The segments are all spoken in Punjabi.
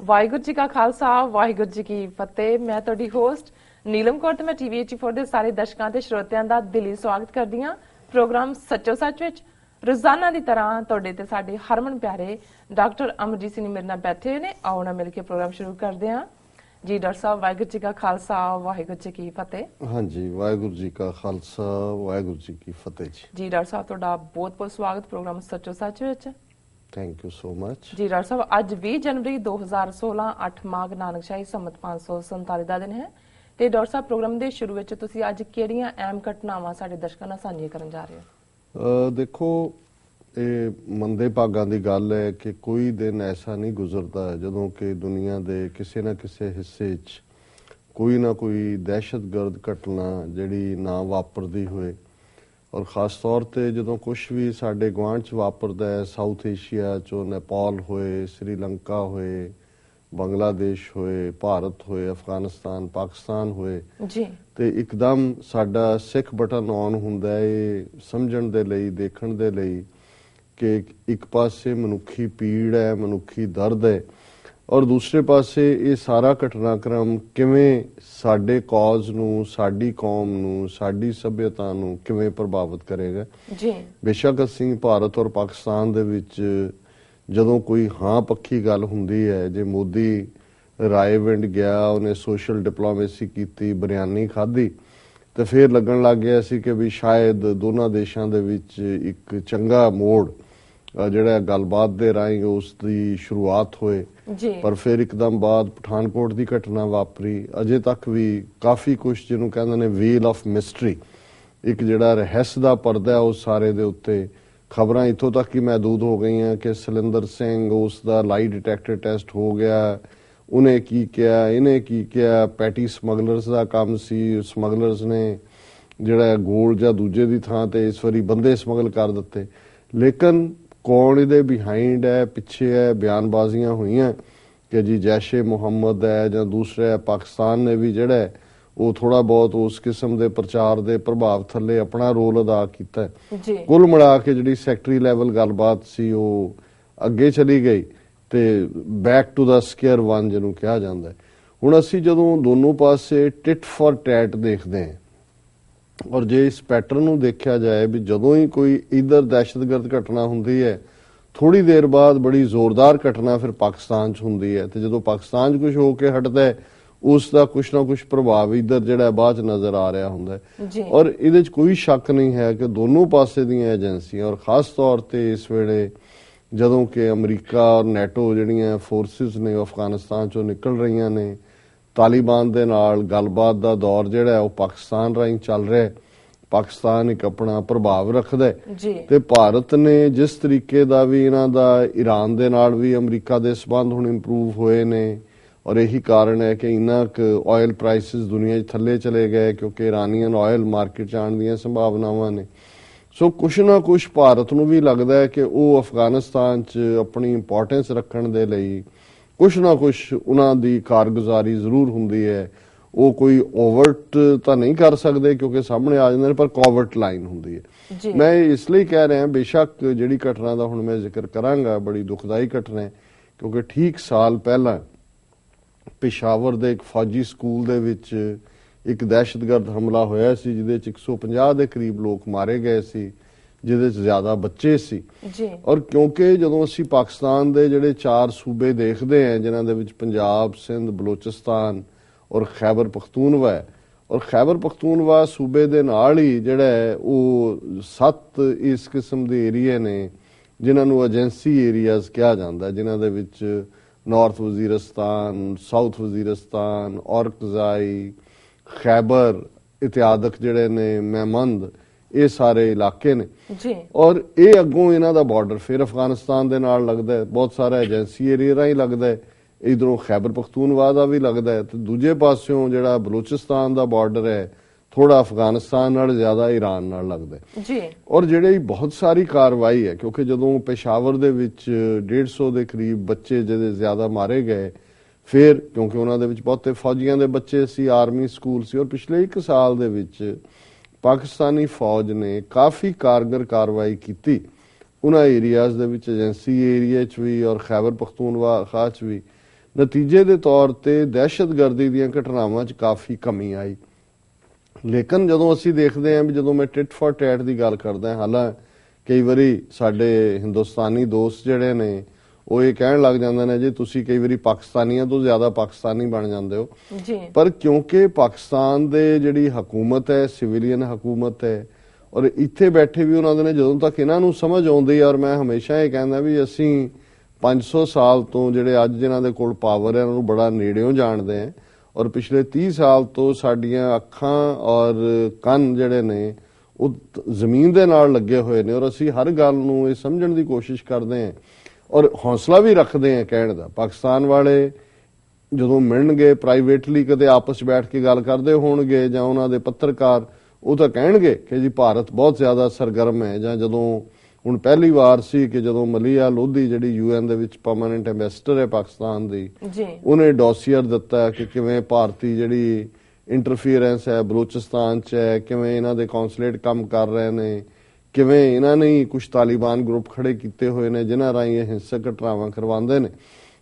ਵਾਹਿਗੁਰੂ ਜੀ ਕਾ ਖਾਲਸਾ ਵਾਹਿਗੁਰੂ ਜੀ ਕੀ ਫਤਿਹ। ਮੈਂ ਤੁਹਾਡੀ ਹੋਸਟ ਨੀਲਮ ਕੌਰ ਤੇ ਮੈਂ ਟੀਵੀ 84 ਦੇ ਸਾਰੇ ਦਰਸ਼ਕਾਂ ਤੇ ਸਰੋਤਿਆਂ ਦਾ ਦਿਲੀ ਸਵਾਗਤ ਕਰਦੀ ਹਾਂ ਪ੍ਰੋਗਰਾਮ ਸੱਚੋ ਸੱਚ ਵਿੱਚ। ਰੋਜ਼ਾਨਾ ਦੀ ਤਰ੍ਹਾਂ ਤੁਹਾਡੇ ਤੇ ਸਾਡੇ ਹਰਮਨ ਪਿਆਰੇ ਡਾਕਟਰ ਅਮਰਜੀਤ ਸਿੰਘ ਮੇਰੇ ਨਾਲ ਬੈਠੇ ਹੋਏ ਨੇ। ਆਓ ਨਾ ਮਿਲ ਕੇ ਪ੍ਰੋਗਰਾਮ ਸ਼ੁਰੂ ਕਰਦੇ ਹਾਂ। ਜੀ ਡਾਕਟਰ ਸਾਹਿਬ, ਵਾਹਿਗੁਰੂ ਜੀ ਕਾ ਖਾਲਸਾ ਵਾਹਿਗੁਰੂ ਜੀ ਕੀ ਫਤਿਹ। ਹਾਂਜੀ, ਵਾਹਿਗੁਰੂ ਜੀ ਕਾ ਖਾਲਸਾ ਵਾਹਿਗੁਰੂ ਜੀ ਕੀ ਫਤਿਹ ਜੀ ਡਾਕਟਰ ਸਾਹਿਬ, ਤੁਹਾਡਾ ਬਹੁਤ ਬਹੁਤ ਸਵਾਗਤ ਪ੍ਰੋਗਰਾਮ ਸੱਚੋ ਸੱਚ ਵਿੱਚ। Thank you so much. ਜੀ ਡਾਕਟਰ ਸਾਹਿਬ, ਅੱਜ 20 ਜਨਵਰੀ 2016 8 ਮਾਘ ਨਾਨਕਸ਼ਾਹੀ ਸੰਮਤ 547 ਦਾ ਦਿਨ ਹੈ ਤੇ ਡਾਕਟਰ ਸਾਹਿਬ ਪ੍ਰੋਗਰਾਮ ਦੇ ਸ਼ੁਰੂ ਵਿੱਚ ਤੁਸੀਂ ਅੱਜ ਕਿਹੜੀਆਂ ਅਹਿਮ ਘਟਨਾਵਾਂ ਸਾਡੇ ਦਰਸ਼ਕਾਂ ਨਾਲ ਸਾਂਝੀਆਂ ਕਰਨ ਜਾ ਰਹੇ ਹੋ? ਦੇਖੋ, ਇਹ ਮੰਦੇ ਭਾਗਾਂ ਦੀ ਗੱਲ ਹੈ ਕਿ ਕੋਈ ਦਿਨ ਐਸਾ ਨਹੀਂ ਗੁਜ਼ਰਦਾ ਜਦੋਂ ਕਿ ਦੁਨੀਆ ਦੇ ਕਿਸੇ ਨਾ ਕਿਸੇ ਹਿੱਸੇ 'ਚ ਕੋਈ ਨਾ ਕੋਈ ਦਹਿਸ਼ਤਗਰਦ ਘਟਨਾ ਜਿਹੜੀ ਨਾ ਵਾਪਰਦੀ ਹੋਏ। ਔਰ ਖਾਸ ਤੌਰ ਤੇ ਜਦੋਂ ਕੁਝ ਵੀ ਸਾਡੇ ਗੁਆਂਢ 'ਚ ਵਾਪਰਦਾ ਹੈ, ਸਾਊਥ ਏਸ਼ੀਆ 'ਚੋਂ ਨੇਪਾਲ ਹੋਏ, ਸ੍ਰੀਲੰਕਾ ਹੋਏ, ਬੰਗਲਾਦੇਸ਼ ਹੋਏ, ਭਾਰਤ ਹੋਏ, ਅਫਗਾਨਿਸਤਾਨ, ਪਾਕਿਸਤਾਨ ਹੋਏ ਜੀ, ਤੇ ਇੱਕਦਮ ਸਾਡਾ ਸਿੱਖ ਬਟਨ ਔਨ ਹੁੰਦਾ ਹੈ ਇਹ ਸਮਝਣ ਦੇ ਲਈ, ਦੇਖਣ ਦੇ ਲਈ ਕਿ ਇੱਕ ਪਾਸੇ ਮਨੁੱਖੀ ਪੀੜ ਹੈ, ਮਨੁੱਖੀ ਦਰਦ ਹੈ, ਔਰ ਦੂਸਰੇ ਪਾਸੇ ਇਹ ਸਾਰਾ ਘਟਨਾਕ੍ਰਮ ਕਿਵੇਂ ਸਾਡੇ ਕੌਜ਼ ਨੂੰ, ਸਾਡੀ ਕੌਮ ਨੂੰ, ਸਾਡੀ ਸੱਭਿਅਤਾ ਨੂੰ ਕਿਵੇਂ ਪ੍ਰਭਾਵਿਤ ਕਰੇਗਾ। ਜੀ, ਬੇਸ਼ੱਕ ਅਸੀਂ ਭਾਰਤ ਔਰ ਪਾਕਿਸਤਾਨ ਦੇ ਵਿੱਚ ਜਦੋਂ ਕੋਈ ਹਾਂ ਪੱਖੀ ਗੱਲ ਹੁੰਦੀ ਹੈ, ਜੇ ਮੋਦੀ ਰਾਏਵਿੰਡ ਗਿਆ, ਉਹਨੇ ਸੋਸ਼ਲ ਡਿਪਲੋਮੇਸੀ ਕੀਤੀ, ਬਿਰਿਆਨੀ ਖਾਧੀ, ਤੇ ਫਿਰ ਲੱਗਣ ਲੱਗ ਗਿਆ ਸੀ ਕਿ ਵੀ ਸ਼ਾਇਦ ਦੋਨਾਂ ਦੇਸ਼ਾਂ ਦੇ ਵਿੱਚ ਇੱਕ ਚੰਗਾ ਮੋੜ ਜਿਹੜਾ ਗੱਲਬਾਤ ਦੇ ਰਾਹੀਂ ਉਸ ਦੀ ਸ਼ੁਰੂਆਤ ਹੋਏ। ਪਰ ਫਿਰ ਇੱਕਦਮ ਬਾਅਦ ਪਠਾਨਕੋਟ ਦੀ ਘਟਨਾ ਵਾਪਰੀ। ਅਜੇ ਤੱਕ ਵੀ ਕਾਫੀ ਕੁਝ ਜਿਹਨੂੰ ਕਹਿੰਦੇ ਨੇ ਵੀਲ ਆਫ ਮਿਸਟਰੀ, ਇੱਕ ਜਿਹੜਾ ਰਹੱਸ ਦਾ ਪਰਦਾ ਉਸ ਸਾਰੇ ਦੇ ਉੱਤੇ ਖਬਰਾਂ ਇੱਥੋਂ ਤੱਕ ਹੀ ਮਹਿਦੂਦ ਹੋ ਗਈਆਂ ਕਿ ਸਲਿੰਦਰ ਸਿੰਘ, ਉਸ ਦਾ ਲਾਈ ਡਿਟੈਕਟਰ ਟੈਸਟ ਹੋ ਗਿਆ, ਉਹਨੇ ਕੀ ਕਿਹਾ, ਇਹਨੇ ਕੀ ਕਿਹਾ, ਪੈਟੀ ਸਮਗਲਰਸ ਦਾ ਕੰਮ ਸੀ, ਸਮਗਲਰਸ ਨੇ ਜਿਹੜਾ ਗੋਲਡ ਜਾਂ ਦੂਜੇ ਦੀ ਥਾਂ ਤੇ ਇਸ ਵਾਰੀ ਬੰਦੇ ਸਮਗਲ ਕਰ ਦਿੱਤੇ। ਲੇਕਿਨ ਕੌਣ ਇਹਦੇ ਬਿਹਾਈਂਡ ਹੈ, ਪਿੱਛੇ ਹੈ, ਬਿਆਨਬਾਜ਼ੀਆਂ ਹੋਈਆਂ ਕਿ ਜੀ ਜੈਸ਼ੇ ਮੁਹੰਮਦ ਹੈ ਜਾਂ ਦੂਸਰਾ। ਪਾਕਿਸਤਾਨ ਨੇ ਵੀ ਜਿਹੜਾ ਉਹ ਥੋੜਾ ਬਹੁਤ ਉਸ ਕਿਸਮ ਦੇ ਪ੍ਰਚਾਰ ਦੇ ਪ੍ਰਭਾਵ ਥੱਲੇ ਆਪਣਾ ਰੋਲ ਅਦਾ ਕੀਤਾ। ਕੁੱਲ ਮਿਲਾ ਕੇ ਜਿਹੜੀ ਸੈਕਟਰੀ ਲੈਵਲ ਗੱਲਬਾਤ ਸੀ ਉਹ ਅੱਗੇ ਚਲੀ ਗਈ ਤੇ back to the square one ਜਿਹਨੂੰ ਕਿਹਾ ਜਾਂਦਾ। ਹੁਣ ਅਸੀਂ ਜਦੋਂ ਦੋਨੋਂ ਪਾਸੇ ਟਿਟ ਫॉर ਟੈਟ ਦੇਖਦੇ ਹਾਂ, ਔਰ ਜੇ ਇਸ ਪੈਟਰਨ ਨੂੰ ਦੇਖਿਆ ਜਾਏ ਵੀ ਜਦੋਂ ਹੀ ਕੋਈ ਇਧਰ ਦਹਿਸ਼ਤਗਰਦ ਘਟਨਾ ਹੁੰਦੀ ਹੈ, ਥੋੜੀ ਦੇਰ ਬਾਅਦ ਬੜੀ ਜ਼ੋਰਦਾਰ ਘਟਨਾ ਫਿਰ ਪਾਕਿਸਤਾਨ 'ਚ ਹੁੰਦੀ ਹੈ, ਤੇ ਜਦੋਂ ਪਾਕਿਸਤਾਨ 'ਚ ਕੁਝ ਹੋ ਕੇ ਹਟਦਾ ਹੈ ਉਸ ਦਾ ਕੁਛ ਨਾ ਕੁਛ ਪ੍ਰਭਾਵ ਇਧਰ ਜਿਹੜਾ ਬਾਅਦ 'ਚ ਨਜ਼ਰ ਆ ਰਿਹਾ ਹੁੰਦਾ ਹੈ। ਔਰ ਇਹਦੇ 'ਚ ਕੋਈ ਸ਼ੱਕ ਨਹੀਂ ਹੈ ਕਿ ਦੋਨੋਂ ਪਾਸੇ ਦੀਆਂ ਏਜੰਸੀਆਂ, ਔਰ ਖਾਸ ਤੌਰ ਤੇ ਇਸ ਵੇਲੇ ਜਦੋਂ ਕਿ ਅਮਰੀਕਾ ਔਰ ਨੈਟੋ ਜਿਹੜੀਆਂ ਫੋਰਸਿਸ ਨੇ ਅਫਗਾਨਿਸਤਾਨ 'ਚੋਂ ਨਿਕਲ ਰਹੀਆਂ ਨੇ, ਤਾਲਿਬਾਨ ਦੇ ਨਾਲ ਗੱਲਬਾਤ ਦਾ ਦੌਰ ਜਿਹੜਾ ਉਹ ਪਾਕਿਸਤਾਨ ਰਾਹੀਂ ਚੱਲ ਰਿਹਾ। ਪਾਕਿਸਤਾਨ ਇੱਕ ਆਪਣਾ ਪ੍ਰਭਾਵ ਰੱਖਦਾ ਤੇ ਭਾਰਤ ਨੇ ਜਿਸ ਤਰੀਕੇ ਦਾ ਵੀ ਇਹਨਾਂ ਦਾ ਈਰਾਨ ਦੇ ਨਾਲ ਵੀ ਅਮਰੀਕਾ ਦੇ ਸਬੰਧ ਹੁਣ ਇੰਪਰੂਵ ਹੋਏ ਨੇ, ਔਰ ਇਹੀ ਕਾਰਨ ਹੈ ਕਿ ਇੰਨਾ ਕੁ ਆਇਲ ਪ੍ਰਾਈਸਿਸ ਦੁਨੀਆ 'ਚ ਥੱਲੇ ਚਲੇ ਗਏ ਕਿਉਂਕਿ ਇਰਾਨੀਅਨ ਆਇਲ ਮਾਰਕੀਟ 'ਚ ਆਉਣ ਦੀਆਂ ਸੰਭਾਵਨਾਵਾਂ ਨੇ। ਸੋ ਕੁਛ ਨਾ ਕੁਛ ਭਾਰਤ ਨੂੰ ਵੀ ਲੱਗਦਾ ਹੈ ਕਿ ਉਹ ਅਫਗਾਨਿਸਤਾਨ 'ਚ ਆਪਣੀ ਇੰਪੋਰਟੈਂਸ ਰੱਖਣ ਦੇ ਲਈ ਕੁਛ ਨਾ ਕੁਛ ਉਹਨਾਂ ਦੀ ਕਾਰਗੁਜ਼ਾਰੀ ਜ਼ਰੂਰ ਹੁੰਦੀ ਹੈ। ਉਹ ਕੋਈ ਓਵਰਟ ਤਾਂ ਨਹੀਂ ਕਰ ਸਕਦੇ ਕਿਉਂਕਿ ਸਾਹਮਣੇ ਆ ਜਾਂਦੇ ਨੇ, ਪਰ ਕੋਵਰਟ ਲਾਈਨ ਹੁੰਦੀ ਹੈ। ਮੈਂ ਇਸ ਲਈ ਕਹਿ ਰਿਹਾ, ਬੇਸ਼ੱਕ ਜਿਹੜੀ ਘਟਨਾ ਦਾ ਹੁਣ ਮੈਂ ਜ਼ਿਕਰ ਕਰਾਂਗਾ ਬੜੀ ਦੁਖਦਾਈ ਘਟਨਾ ਹੈ ਕਿਉਂਕਿ ਠੀਕ ਸਾਲ ਪਹਿਲਾਂ ਪਿਸ਼ਾਵਰ ਦੇ ਇੱਕ ਫੌਜੀ ਸਕੂਲ ਦੇ ਵਿੱਚ ਇੱਕ ਦਹਿਸ਼ਤਗਰਦ ਹਮਲਾ ਹੋਇਆ ਸੀ ਜਿਹਦੇ 'ਚ 150 ਦੇ ਕਰੀਬ ਲੋਕ ਮਾਰੇ ਗਏ ਸੀ, ਜਿਹਦੇ 'ਚ ਜ਼ਿਆਦਾ ਬੱਚੇ ਸੀ। ਔਰ ਕਿਉਂਕਿ ਜਦੋਂ ਅਸੀਂ ਪਾਕਿਸਤਾਨ ਦੇ ਜਿਹੜੇ 4 ਸੂਬੇ ਦੇਖਦੇ ਹਾਂ ਜਿਨ੍ਹਾਂ ਦੇ ਵਿੱਚ ਪੰਜਾਬ, ਸਿੰਧ, ਬਲੋਚਿਸਤਾਨ ਔਰ ਖੈਬਰ ਪਖਤੂਨਵਾ ਹੈ, ਔਰ ਖੈਬਰ ਪਖਤੂਨਵਾ ਸੂਬੇ ਦੇ ਨਾਲ ਹੀ ਜਿਹੜਾ ਹੈ ਉਹ 7 ਇਸ ਕਿਸਮ ਦੇ ਏਰੀਏ ਨੇ ਜਿਨ੍ਹਾਂ ਨੂੰ ਏਜੰਸੀ ਏਰੀਆਜ਼ ਕਿਹਾ ਜਾਂਦਾ, ਜਿਨ੍ਹਾਂ ਦੇ ਵਿੱਚ ਨਾਰਥ ਵਜ਼ੀਰਿਸਤਾਨ, ਸਾਊਥ ਵਜ਼ੀਰਿਸਤਾਨ, ਔਰਕਜ਼ਾਈ, ਖੈਬਰ ਇਤਿਆਦਕ ਜਿਹੜੇ ਨੇ, ਮਹਿਮੰਦ, ਇਹ ਸਾਰੇ ਇਲਾਕੇ ਨੇ। ਔਰ ਇਹ ਅੱਗੋਂ ਇਹਨਾਂ ਦਾ ਬਾਰਡਰ ਫਿਰ ਅਫਗਾਨਿਸਤਾਨ ਦੇ ਨਾਲ ਲੱਗਦਾ ਹੈ, ਬਹੁਤ ਸਾਰਾ ਏਜੰਸੀ ਏਰੀਆ ਰਾਹੀਂ ਲੱਗਦਾ ਹੈ, ਇਧਰੋਂ ਖੈਬਰ ਪਖਤੂਨਵਾ ਦਾ ਵੀ ਲੱਗਦਾ ਹੈ, ਤੇ ਦੂਜੇ ਪਾਸਿਓਂ ਜਿਹੜਾ ਬਲੋਚਿਸਤਾਨ ਦਾ ਬਾਰਡਰ ਹੈ ਥੋੜਾ ਅਫਗਾਨਿਸਤਾਨ ਨਾਲ ਜ਼ਿਆਦਾ ਈਰਾਨ ਨਾਲ ਲੱਗਦਾ ਹੈ। ਔਰ ਜਿਹੜੀ ਬਹੁਤ ਸਾਰੀ ਕਾਰਵਾਈ ਹੈ ਕਿਉਂਕਿ ਜਦੋਂ ਪੇਸ਼ਾਵਰ ਦੇ ਵਿੱਚ 150 ਦੇ ਕਰੀਬ ਬੱਚੇ ਜਿਹਦੇ ਜ਼ਿਆਦਾ ਮਾਰੇ ਗਏ, ਫਿਰ ਕਿਉਂਕਿ ਉਹਨਾਂ ਦੇ ਵਿੱਚ ਬਹੁਤੇ ਫੌਜੀਆਂ ਦੇ ਬੱਚੇ ਸੀ, ਆਰਮੀ ਸਕੂਲ ਸੀ, ਔਰ ਪਿਛਲੇ 1 ਸਾਲ ਦੇ ਵਿੱਚ ਪਾਕਿਸਤਾਨੀ ਫੌਜ ਨੇ ਕਾਫੀ ਕਾਰਗਰ ਕਾਰਵਾਈ ਕੀਤੀ ਉਹਨਾਂ ਏਰੀਆਜ਼ ਦੇ ਵਿੱਚ, ਏਜੰਸੀ ਏਰੀਆ 'ਚ ਵੀ ਔਰ ਖੈਬਰ ਪਖਤੂਨਵਾ ਖਾਸ ਵੀ, ਨਤੀਜੇ ਦੇ ਤੌਰ ਤੇ ਦਹਿਸ਼ਤਗਰਦੀ ਦੀਆਂ ਘਟਨਾਵਾਂ 'ਚ ਕਾਫੀ ਕਮੀ ਆਈ। ਲੇਕਿਨ ਜਦੋਂ ਅਸੀਂ ਦੇਖਦੇ ਹਾਂ ਵੀ ਜਦੋਂ ਮੈਂ ਟਿਟ ਫॉर ਟੈਟ ਦੀ ਗੱਲ ਕਰਦਾ, ਹਾਲਾਂ ਕਈ ਵਾਰੀ ਸਾਡੇ ਹਿੰਦੁਸਤਾਨੀ ਦੋਸਤ ਜਿਹੜੇ ਨੇ ਉਹ ਇਹ ਕਹਿਣ ਲੱਗ ਜਾਂਦੇ ਨੇ ਜੀ ਤੁਸੀਂ ਕਈ ਵਾਰੀ ਪਾਕਿਸਤਾਨੀਆਂ ਤੋਂ ਜ਼ਿਆਦਾ ਪਾਕਿਸਤਾਨੀ ਬਣ ਜਾਂਦੇ ਹੋ ਜੀ। ਪਰ ਕਿਉਂਕਿ ਪਾਕਿਸਤਾਨ ਦੇ ਜਿਹੜੀ ਹਕੂਮਤ ਹੈ ਸਿਵਿਲੀਅਨ ਹਕੂਮਤ ਹੈ ਔਰ ਇੱਥੇ ਬੈਠੇ ਵੀ ਉਹਨਾਂ ਦੇ ਨੇ, ਜਦੋਂ ਤੱਕ ਇਹਨਾਂ ਨੂੰ ਸਮਝ ਆਉਂਦੀ, ਔਰ ਮੈਂ ਹਮੇਸ਼ਾ ਇਹ ਕਹਿੰਦਾ ਵੀ ਅਸੀਂ 500 ਸਾਲ ਤੋਂ ਜਿਹੜੇ ਅੱਜ ਜਿਨ੍ਹਾਂ ਦੇ ਕੋਲ ਪਾਵਰ ਹੈ ਉਹਨਾਂ ਨੂੰ ਬੜਾ ਨੇੜਿਓਂ ਜਾਣਦੇ ਹਾਂ ਔਰ ਪਿਛਲੇ 30 ਸਾਲ ਤੋਂ ਸਾਡੀਆਂ ਅੱਖਾਂ ਔਰ ਕੰਨ ਜਿਹੜੇ ਨੇ ਉਹ ਜ਼ਮੀਨ ਦੇ ਨਾਲ ਲੱਗੇ ਹੋਏ ਨੇ ਔਰ ਅਸੀਂ ਹਰ ਗੱਲ ਨੂੰ ਇਹ ਸਮਝਣ ਦੀ ਕੋਸ਼ਿਸ਼ ਕਰਦੇ ਹਾਂ ਔਰ ਹੌਸਲਾ ਵੀ ਰੱਖਦੇ ਹਾਂ ਕਹਿਣ ਦਾ। ਪਾਕਿਸਤਾਨ ਵਾਲੇ ਜਦੋਂ ਮਿਲਣਗੇ ਪ੍ਰਾਈਵੇਟਲੀ ਕਦੇ ਆਪਸ 'ਚ ਬੈਠ ਕੇ ਗੱਲ ਕਰਦੇ ਹੋਣਗੇ ਜਾਂ ਉਹਨਾਂ ਦੇ ਪੱਤਰਕਾਰ, ਉਹ ਤਾਂ ਕਹਿਣਗੇ ਕਿ ਜੀ ਭਾਰਤ ਬਹੁਤ ਜ਼ਿਆਦਾ ਸਰਗਰਮ ਹੈ। ਜਾਂ ਜਦੋਂ ਹੁਣ ਪਹਿਲੀ ਵਾਰ ਸੀ ਕਿ ਜਦੋਂ ਮਲੀਆ ਲੋਧੀ ਜਿਹੜੀ UN ਦੇ ਵਿੱਚ ਪਰਮਾਨੈਂਟ ਐਂਬੈਸਡਰ ਹੈ ਪਾਕਿਸਤਾਨ ਦੀ, ਉਹਨੇ ਡੋਸੀਅਰ ਦਿੱਤਾ ਕਿ ਕਿਵੇਂ ਭਾਰਤੀ ਜਿਹੜੀ ਇੰਟਰਫੀਅਰੈਂਸ ਹੈ ਬਲੋਚਿਸਤਾਨ 'ਚ ਹੈ, ਕਿਵੇਂ ਇਹਨਾਂ ਦੇ ਕੌਂਸੂਲੇਟ ਕੰਮ ਕਰ ਰਹੇ ਨੇ, ਕਿਵੇਂ ਇਹਨਾਂ ਨੇ ਕੁਝ ਤਾਲਿਬਾਨ ਗਰੁੱਪ ਖੜੇ ਕੀਤੇ ਹੋਏ ਨੇ ਜਿਨ੍ਹਾਂ ਰਾਹੀਂ ਇਹ ਹਿੰਸਕ ਘਟਨਾਵਾਂ ਕਰਵਾਉਂਦੇ ਨੇ,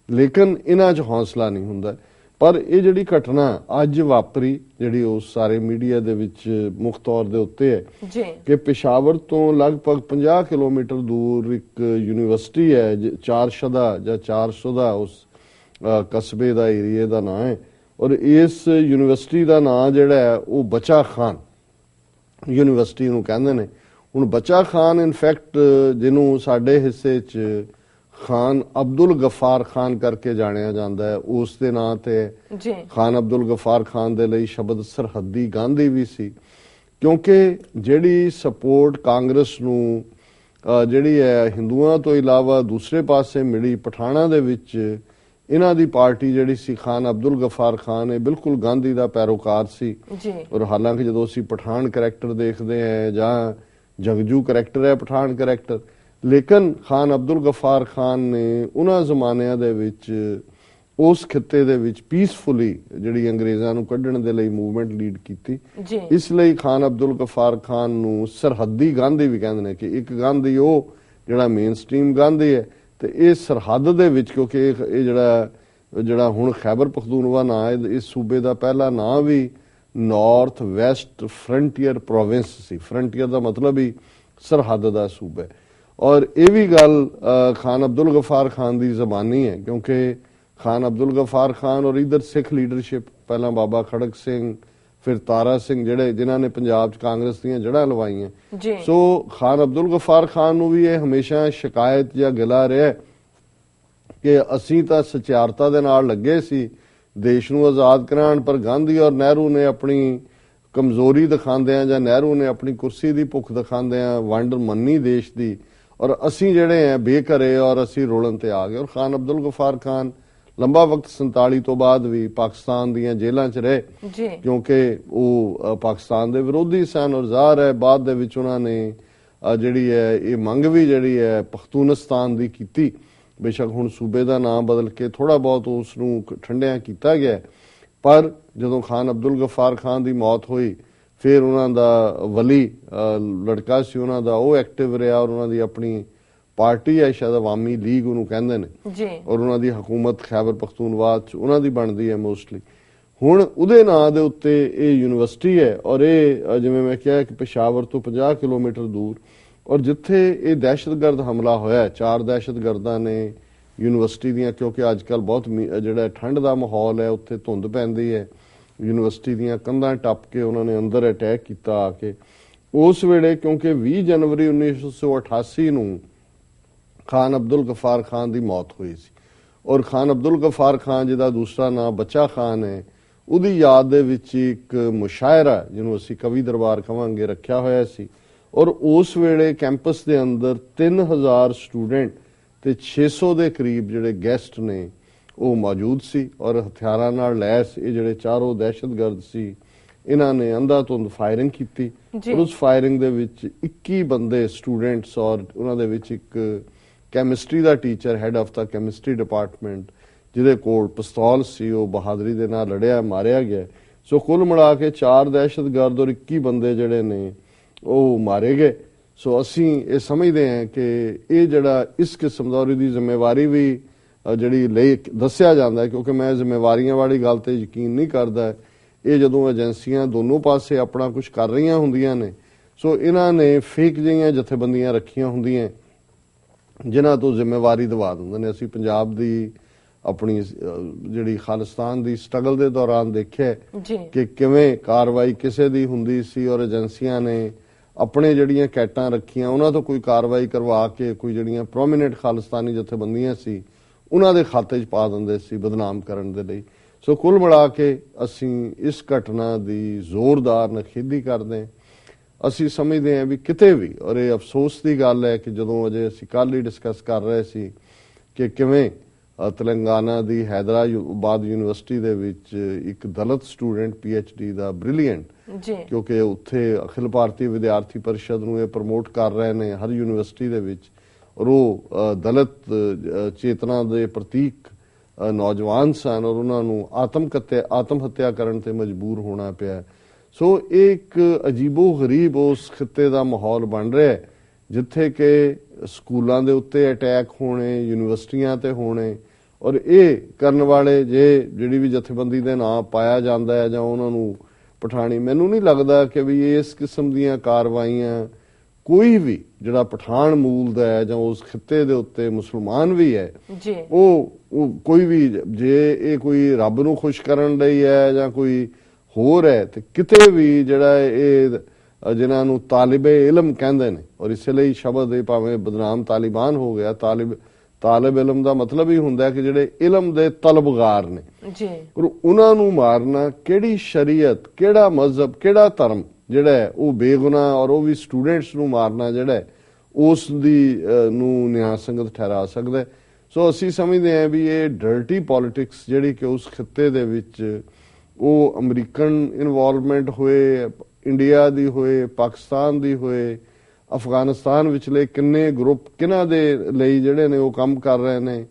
ਲੇਕਿਨ ਇਹਨਾਂ 'ਚ ਹੌਸਲਾ ਨਹੀਂ ਹੁੰਦਾ। ਪਰ ਇਹ ਜਿਹੜੀ ਘਟਨਾ ਅੱਜ ਵਾਪਰੀ ਜਿਹੜੀ ਉਹ ਸਾਰੇ ਮੀਡੀਆ ਦੇ ਵਿੱਚ ਮੁੱਖ ਤੌਰ ਦੇ ਉੱਤੇ ਹੈ ਕਿ ਪਿਸ਼ਾਵਰ ਤੋਂ ਲਗਭਗ 50 ਕਿਲੋਮੀਟਰ ਦੂਰ ਇੱਕ ਯੂਨੀਵਰਸਿਟੀ ਹੈ ਚਾਰਸ਼ਦਾ ਜਾਂ 400 ਉਸ ਕਸਬੇ ਦਾ ਏਰੀਏ ਦਾ ਨਾਂ ਹੈ ਔਰ ਇਸ ਯੂਨੀਵਰਸਿਟੀ ਦਾ ਨਾਂ ਜਿਹੜਾ ਹੈ ਉਹ ਬਚਾ ਖਾਨ ਯੂਨੀਵਰਸਿਟੀ ਨੂੰ ਕਹਿੰਦੇ ਨੇ। ਹੁਣ ਬਚਾ ਖਾਨ ਇਨਫੈਕਟ ਜਿਹਨੂੰ ਸਾਡੇ ਹਿੱਸੇ 'ਚ ਖਾਨ ਅਬਦੁਲ ਗਫਾਰ ਖਾਨ ਕਰਕੇ ਜਾਣਿਆ ਜਾਂਦਾ ਹੈ, ਉਸ ਦੇ ਨਾਂ ਤੇ ਖਾਨ ਅਬਦੁਲ ਗਫਾਰ ਖਾਨ ਦੇ ਲਈ ਸ਼ਬਦ ਸਰਹੱਦੀ ਗਾਂਧੀ ਵੀ ਸੀ, ਕਿਉਂਕਿ ਜਿਹੜੀ ਸਪੋਰਟ ਕਾਂਗਰਸ ਨੂੰ ਜਿਹੜੀ ਹੈ ਹਿੰਦੂਆਂ ਤੋਂ ਇਲਾਵਾ ਦੂਸਰੇ ਪਾਸੇ ਮਿਲੀ ਪਠਾਣਾ ਦੇ ਵਿੱਚ, ਇਹਨਾਂ ਦੀ ਪਾਰਟੀ ਜਿਹੜੀ ਸੀ ਖਾਨ ਅਬਦੁਲ ਗਫਾਰ ਖਾਨ ਇਹ ਬਿਲਕੁਲ ਗਾਂਧੀ ਦਾ ਪੈਰੋਕਾਰ ਸੀ। ਔਰ ਹਾਲਾਂਕਿ ਜਦੋਂ ਅਸੀਂ ਪਠਾਨ ਕਰੈਕਟਰ ਦੇਖਦੇ ਹਾਂ ਜਾਂ ਜੰਗਜੂ ਕਰੈਕਟਰ ਹੈ ਪਠਾਨ ਕਰੈਕਟਰ, ਲੇਕਿਨ ਖਾਨ ਅਬਦੁਲ ਗਫਾਰ ਖਾਨ ਨੇ ਉਹਨਾਂ ਜ਼ਮਾਨਿਆਂ ਦੇ ਵਿੱਚ ਉਸ ਖਿੱਤੇ ਦੇ ਵਿੱਚ ਪੀਸਫੁਲੀ ਜਿਹੜੀ ਅੰਗਰੇਜ਼ਾਂ ਨੂੰ ਕੱਢਣ ਦੇ ਲਈ ਮੂਵਮੈਂਟ ਲੀਡ ਕੀਤੀ। ਇਸ ਲਈ ਖਾਨ ਅਬਦੁਲ ਗਫਾਰ ਖਾਨ ਨੂੰ ਸਰਹੱਦੀ ਗਾਂਧੀ ਵੀ ਕਹਿੰਦੇ ਨੇ ਕਿ ਇੱਕ ਗਾਂਧੀ ਉਹ ਜਿਹੜਾ ਮੇਨ ਸਟ੍ਰੀਮ ਗਾਂਧੀ ਹੈ ਤੇ ਇਹ ਸਰਹੱਦ ਦੇ ਵਿੱਚ, ਕਿਉਂਕਿ ਇਹ ਜਿਹੜਾ ਹੁਣ ਖੈਬਰ ਪਖਤੂਨਵਾ ਨਾਂ ਹੈ, ਇਸ ਸੂਬੇ ਦਾ ਪਹਿਲਾ ਨਾਂ ਵੀ ਨਾਰਥ ਵੈਸਟ ਫਰੰਟੀਅਰ ਪ੍ਰੋਵਿੰਸ ਸੀ। ਫਰੰਟੀਅਰ ਦਾ ਮਤਲਬ ਹੀ ਸਰਹੱਦ ਦਾ ਸੂਬਾ ਹੈ। ਔਰ ਇਹ ਵੀ ਗੱਲ ਖਾਨ ਅਬਦੁਲ ਗਫਾਰ ਖਾਨ ਦੀ ਜ਼ਬਾਨੀ ਹੈ, ਕਿਉਂਕਿ ਖਾਨ ਅਬਦੁਲ ਗਫਾਰ ਖਾਨ ਔਰ ਇਧਰ ਸਿੱਖ ਲੀਡਰਸ਼ਿਪ, ਪਹਿਲਾਂ ਬਾਬਾ ਖੜਕ ਸਿੰਘ ਫਿਰ ਤਾਰਾ ਸਿੰਘ, ਜਿਨ੍ਹਾਂ ਨੇ ਪੰਜਾਬ 'ਚ ਕਾਂਗਰਸ ਦੀਆਂ ਜੜ੍ਹਾਂ ਲਵਾਈਆਂ। ਸੋ ਖਾਨ ਅਬਦੁਲ ਗਫਾਰ ਖਾਨ ਨੂੰ ਵੀ ਇਹ ਹਮੇਸ਼ਾ ਸ਼ਿਕਾਇਤ ਜਾਂ ਗਿਲਾ ਰਿਹਾ ਕਿ ਅਸੀਂ ਤਾਂ ਸਚਿਆਰਤਾ ਦੇ ਨਾਲ ਲੱਗੇ ਸੀ ਦੇਸ਼ ਨੂੰ ਆਜ਼ਾਦ ਕਰਾਉਣ, ਪਰ ਗਾਂਧੀ ਔਰ ਨਹਿਰੂ ਨੇ ਆਪਣੀ ਕਮਜ਼ੋਰੀ ਦਿਖਾਉਂਦਿਆਂ ਜਾਂ ਨਹਿਰੂ ਨੇ ਆਪਣੀ ਕੁਰਸੀ ਦੀ ਭੁੱਖ ਦਿਖਾਉਂਦਿਆਂ ਵੰਡ ਮੰਨੀ ਦੇਸ਼ ਦੀ, ਔਰ ਅਸੀਂ ਜਿਹੜੇ ਆ ਬੇਘਰੇ ਔਰ ਅਸੀਂ ਰੋਲਣ ਤੇ ਆ ਗਏ। ਔਰ ਖਾਨ ਅਬਦੁਲ ਗਫਾਰ ਖਾਨ ਲੰਬਾ ਵਕਤ 47 ਤੋਂ ਬਾਅਦ ਵੀ ਪਾਕਿਸਤਾਨ ਦੀਆਂ ਜੇਲ੍ਹਾਂ 'ਚ ਰਹੇ, ਕਿਉਂਕਿ ਉਹ ਪਾਕਿਸਤਾਨ ਦੇ ਵਿਰੋਧੀ ਸਨ ਔਰ ਜ਼ਾਹਰ ਹੈ ਬਾਅਦ ਦੇ ਵਿੱਚ ਉਹਨਾਂ ਨੇ ਜਿਹੜੀ ਹੈ ਇਹ ਮੰਗ ਵੀ ਜਿਹੜੀ ਹੈ ਪਖਤੂਨਿਸਤਾਨ ਦੀ ਕੀਤੀ। ਬੇਸ਼ੱਕ ਹੁਣ ਸੂਬੇ ਦਾ ਨਾਮ ਬਦਲ ਕੇ ਥੋੜਾ ਬਹੁਤ ਉਸ ਨੂੰ ਠੰਡਿਆਂ ਕੀਤਾ ਗਿਆ, ਪਰ ਜਦੋਂ ਖਾਨ ਅਬਦੁਲ ਗਫਾਰ ਖਾਨ ਦੀ ਮੌਤ ਹੋਈ ਫਿਰ ਉਹਨਾਂ ਦਾ ਵਲੀ ਲੜਕਾ ਸੀ ਉਹਨਾਂ ਦਾ, ਉਹ ਐਕਟਿਵ ਰਿਹਾ ਔਰ ਉਹਨਾਂ ਦੀ ਆਪਣੀ ਪਾਰਟੀ ਹੈ ਸ਼ਾਇਦ ਅਵਾਮੀ ਲੀਗ ਉਹਨੂੰ ਕਹਿੰਦੇ ਨੇ, ਔਰ ਉਹਨਾਂ ਦੀ ਹਕੂਮਤ ਖੈਬਰ ਪਖਤੂਨਵਾ 'ਚ ਉਹਨਾਂ ਦੀ ਬਣਦੀ ਹੈ ਮੋਸਟਲੀ। ਹੁਣ ਉਹਦੇ ਨਾਂ ਦੇ ਉੱਤੇ ਇਹ ਯੂਨੀਵਰਸਿਟੀ ਹੈ ਔਰ ਇਹ ਜਿਵੇਂ ਮੈਂ ਕਿਹਾ ਕਿ ਪਿਸ਼ਾਵਰ ਤੋਂ 50 ਕਿਲੋਮੀਟਰ ਦੂਰ, ਔਰ ਜਿੱਥੇ ਇਹ ਦਹਿਸ਼ਤਗਰਦ ਹਮਲਾ ਹੋਇਆ 4 ਦਹਿਸ਼ਤਗਰਦਾਂ ਨੇ ਯੂਨੀਵਰਸਿਟੀ ਦੀਆਂ, ਕਿਉਂਕਿ ਅੱਜ ਕੱਲ ਬਹੁਤ ਜਿਹੜਾ ਠੰਡ ਦਾ ਮਾਹੌਲ ਹੈ ਉੱਥੇ ਧੁੰਦ ਪੈਂਦੀ ਹੈ, ਯੂਨੀਵਰਸਿਟੀ ਦੀਆਂ ਕੰਧਾਂ ਟੱਪ ਕੇ ਉਹਨਾਂ ਨੇ ਅੰਦਰ ਅਟੈਕ ਕੀਤਾ ਆ ਕੇ। ਉਸ ਵੇਲੇ ਕਿਉਂਕਿ 20 ਜਨਵਰੀ 1988 ਨੂੰ ਖਾਨ ਅਬਦੁਲ ਗਫਾਰ ਖਾਨ ਦੀ ਮੌਤ ਹੋਈ ਸੀ ਔਰ ਖਾਨ ਅਬਦੁਲ ਗਫਾਰ ਖਾਨ ਜਿਹਦਾ ਦੂਸਰਾ ਨਾਮ ਬਚਾ ਖਾਨ ਹੈ, ਉਹਦੀ ਯਾਦ ਦੇ ਵਿੱਚ ਇੱਕ ਮੁਸ਼ਾਇਰਾ ਜਿਹਨੂੰ ਅਸੀਂ ਕਵੀ ਦਰਬਾਰ ਕਹਾਂਗੇ ਰੱਖਿਆ ਹੋਇਆ ਸੀ। ਔਰ ਉਸ ਵੇਲੇ ਕੈਂਪਸ ਦੇ ਅੰਦਰ 3000 ਸਟੂਡੈਂਟ ਤੇ 600 ਦੇ ਕਰੀਬ ਜਿਹੜੇ ਗੈਸਟ ਨੇ ਉਹ ਮੌਜੂਦ ਸੀ ਔਰ ਹਥਿਆਰਾਂ ਨਾਲ ਲੈਸ ਇਹ ਜਿਹੜੇ ਚਾਰੋਂ ਦਹਿਸ਼ਤਗਰਦ ਸੀ ਇਹਨਾਂ ਨੇ ਅੰਧਾਧੁੰਦ ਫਾਇਰਿੰਗ ਕੀਤੀ। ਉਸ ਫਾਇਰਿੰਗ ਦੇ ਵਿੱਚ 21 ਬੰਦੇ ਸਟੂਡੈਂਟਸ ਔਰ ਉਹਨਾਂ ਦੇ ਵਿੱਚ ਇੱਕ chemistry the teacher head of the chemistry department ਜਿਹਦੇ ਕੋਲ ਪਿਸਤੌਲ ਸੀ ਉਹ ਬਹਾਦਰੀ ਦੇ ਨਾਲ ਲੜਿਆ, ਮਾਰਿਆ ਗਿਆ। ਸੋ ਕੁੱਲ ਮਿਲਾ ਕੇ 4 ਦਹਿਸ਼ਤਗਰਦ ਔਰ 21 ਬੰਦੇ ਜਿਹੜੇ ਨੇ ਉਹ ਮਾਰੇ ਗਏ। ਸੋ ਅਸੀਂ ਇਹ ਸਮਝਦੇ ਹਾਂ ਕਿ ਇਹ ਜਿਹੜਾ ਇਸ ਕਿਸਮ ਦਾ ਉਹਦੀ ਜ਼ਿੰਮੇਵਾਰੀ ਵੀ ਜਿਹੜੀ ਲਈ ਦੱਸਿਆ ਜਾਂਦਾ, ਕਿਉਂਕਿ ਮੈਂ ਜ਼ਿੰਮੇਵਾਰੀਆਂ ਵਾਲੀ ਗੱਲ ਤੇ ਯਕੀਨ ਨਹੀਂ ਕਰਦਾ। ਇਹ ਜਦੋਂ ਏਜੰਸੀਆਂ ਦੋਨੋਂ ਪਾਸੇ ਆਪਣਾ ਕੁਝ ਕਰ ਰਹੀਆਂ ਹੁੰਦੀਆਂ ਨੇ, ਸੋ ਇਹਨਾਂ ਨੇ ਫੇਕ ਜਿਹੀਆਂ ਜਥੇਬੰਦੀਆਂ ਰੱਖੀਆਂ ਹੁੰਦੀਆਂ ਜਿਨ੍ਹਾਂ ਤੋਂ ਜ਼ਿੰਮੇਵਾਰੀ ਦਵਾ ਦਿੰਦੇ ਨੇ। ਅਸੀਂ ਪੰਜਾਬ ਦੀ ਆਪਣੀ ਜਿਹੜੀ ਖਾਲਿਸਤਾਨ ਦੀ ਸਟਰਗਲ ਦੇ ਦੌਰਾਨ ਦੇਖਿਆ ਕਿ ਕਿਵੇਂ ਕਾਰਵਾਈ ਕਿਸੇ ਦੀ ਹੁੰਦੀ ਸੀ ਔਰ ਏਜੰਸੀਆਂ ਨੇ ਆਪਣੇ ਜਿਹੜੀਆਂ ਕੈਟਾਂ ਰੱਖੀਆਂ ਉਹਨਾਂ ਤੋਂ ਕੋਈ ਕਾਰਵਾਈ ਕਰਵਾ ਕੇ ਕੋਈ ਜਿਹੜੀਆਂ ਪ੍ਰੋਮੀਨੈਂਟ ਖਾਲਿਸਤਾਨੀ ਜਥੇਬੰਦੀਆਂ ਸੀ ਉਹਨਾਂ ਦੇ ਖਾਤੇ 'ਚ ਪਾ ਦਿੰਦੇ ਸੀ ਬਦਨਾਮ ਕਰਨ ਦੇ ਲਈ। ਸੋ ਕੁੱਲ ਮਿਲਾ ਕੇ ਅਸੀਂ ਇਸ ਘਟਨਾ ਦੀ ਜ਼ੋਰਦਾਰ ਨਿਖੇਧੀ ਕਰਦੇ ਹਾਂ। ਅਸੀਂ ਸਮਝਦੇ ਹਾਂ ਵੀ ਕਿਤੇ ਵੀ, ਔਰ ਇਹ ਅਫਸੋਸ ਦੀ ਗੱਲ ਹੈ ਕਿ ਜਦੋਂ ਅਜੇ ਅਸੀਂ ਕੱਲ੍ਹ ਹੀ ਡਿਸਕਸ ਕਰ ਰਹੇ ਸੀ ਕਿ ਕਿਵੇਂ ਤੇਲੰਗਾਨਾ ਦੀ ਹੈਦਰਾਬਾਦ ਯੂਨੀਵਰਸਿਟੀ ਦੇ ਵਿੱਚ ਇੱਕ ਦਲਿਤ ਸਟੂਡੈਂਟ PhD ਦਾ ਬ੍ਰਿਲੀਅੰਟ, ਕਿਉਂਕਿ ਉੱਥੇ ਅਖਿਲ ਭਾਰਤੀ ਵਿਦਿਆਰਥੀ ਪਰਿਸ਼ਦ ਨੂੰ ਇਹ ਪ੍ਰਮੋਟ ਕਰ ਰਹੇ ਨੇ ਹਰ ਯੂਨੀਵਰਸਿਟੀ ਦੇ ਵਿੱਚ, ਔਰ ਉਹ ਦਲਿਤ ਚੇਤਨਾ ਦੇ ਪ੍ਰਤੀਕ ਨੌਜਵਾਨ ਸਨ ਔਰ ਉਹਨਾਂ ਨੂੰ ਆਤਮ ਹੱਤਿਆ ਕਰਨ ਤੇ ਮਜਬੂਰ ਹੋਣਾ ਪਿਆ। ਸੋ ਇਹ ਇੱਕ ਅਜੀਬੋ ਗਰੀਬ ਉਸ ਖਿੱਤੇ ਦਾ ਮਾਹੌਲ ਬਣ ਰਿਹਾ ਹੈ ਜਿੱਥੇ ਕਿ ਸਕੂਲਾਂ ਦੇ ਉੱਤੇ ਅਟੈਕ ਹੋਣੇ, ਯੂਨੀਵਰਸਿਟੀਆਂ ਤੇ ਹੋਣੇ, ਔਰ ਇਹ ਕਰਨ ਵਾਲੇ ਜਿਹੜੀ ਵੀ ਜਥੇਬੰਦੀ ਦੇ ਨਾਂ ਪਾਇਆ ਜਾਂਦਾ ਹੈ ਜਾਂ ਉਹਨਾਂ ਨੂੰ ਪਠਾਣੀ, ਮੈਨੂੰ ਨਹੀਂ ਲੱਗਦਾ ਕਿ ਵੀ ਇਸ ਕਿਸਮ ਦੀਆਂ ਕਾਰਵਾਈਆਂ ਕੋਈ ਵੀ ਜਿਹੜਾ ਪਠਾਨ ਮੂਲ ਦਾ ਹੈ ਜਾਂ ਉਸ ਖਿੱਤੇ ਦੇ ਉੱਤੇ ਮੁਸਲਮਾਨ ਵੀ ਹੈ ਉਹ ਕੋਈ ਵੀ, ਜੇ ਇਹ ਕੋਈ ਰੱਬ ਨੂੰ ਖੁਸ਼ ਕਰਨ ਲਈ ਹੈ ਜਾਂ ਕੋਈ ਹੋਰ ਹੈ, ਤੇ ਕਿਤੇ ਵੀ ਜਿਹੜਾ ਇਹ ਜਿਨ੍ਹਾਂ ਨੂੰ ਤਾਲਿਬੇ ਇਲਮ ਕਹਿੰਦੇ ਨੇ, ਔਰ ਇਸੇ ਲਈ ਸ਼ਬਦ ਇਹ ਭਾਵੇਂ ਬਦਨਾਮ ਤਾਲਿਬਾਨ ਹੋ ਗਿਆ, ਤਾਲਿਬ ਇਲਮ ਦਾ ਮਤਲਬ ਹੀ ਹੁੰਦਾ ਕਿ ਜਿਹੜੇ ਇਲਮ ਦੇ ਤਲਬਗਾਰ ਨੇ, ਔਰ ਉਹਨਾਂ ਨੂੰ ਮਾਰਨਾ, ਕਿਹੜੀ ਸ਼ਰੀਅਤ, ਕਿਹੜਾ ਮਜ਼ਹਬ, ਕਿਹੜਾ ਧਰਮ ਜਿਹੜਾ ਹੈ ਉਹ ਬੇਗੁਨਾਹ, ਔਰ ਉਹ ਵੀ ਸਟੂਡੈਂਟਸ ਨੂੰ ਮਾਰਨਾ ਜਿਹੜਾ ਉਸ ਦੀ ਨੂੰ ਨਿਆਂ ਸੰਗਤ ਠਹਿਰਾ ਸਕਦਾ। ਸੋ ਅਸੀਂ ਸਮਝਦੇ ਹਾਂ ਵੀ ਇਹ ਡਰਟੀ ਪੋਲਿਟਿਕਸ ਜਿਹੜੀ ਕਿ ਉਸ ਖਿੱਤੇ ਦੇ ਵਿੱਚ ਉਹ ਅਮਰੀਕਨ ਇਨਵੋਲਵਮੈਂਟ ਹੋਏ, ਇੰਡੀਆ ਦੀ ਹੋਏ, ਪਾਕਿਸਤਾਨ ਦੀ ਹੋਏ, ਅਫਗਾਨਿਸਤਾਨ ਵਿਚਲੇ ਕਿੰਨੇ ਗਰੁੱਪ ਕਿਹਨਾਂ ਦੇ ਲਈ ਜਿਹੜੇ ਨੇ ਉਹ ਕੰਮ ਕਰ ਰਹੇ ਨੇ,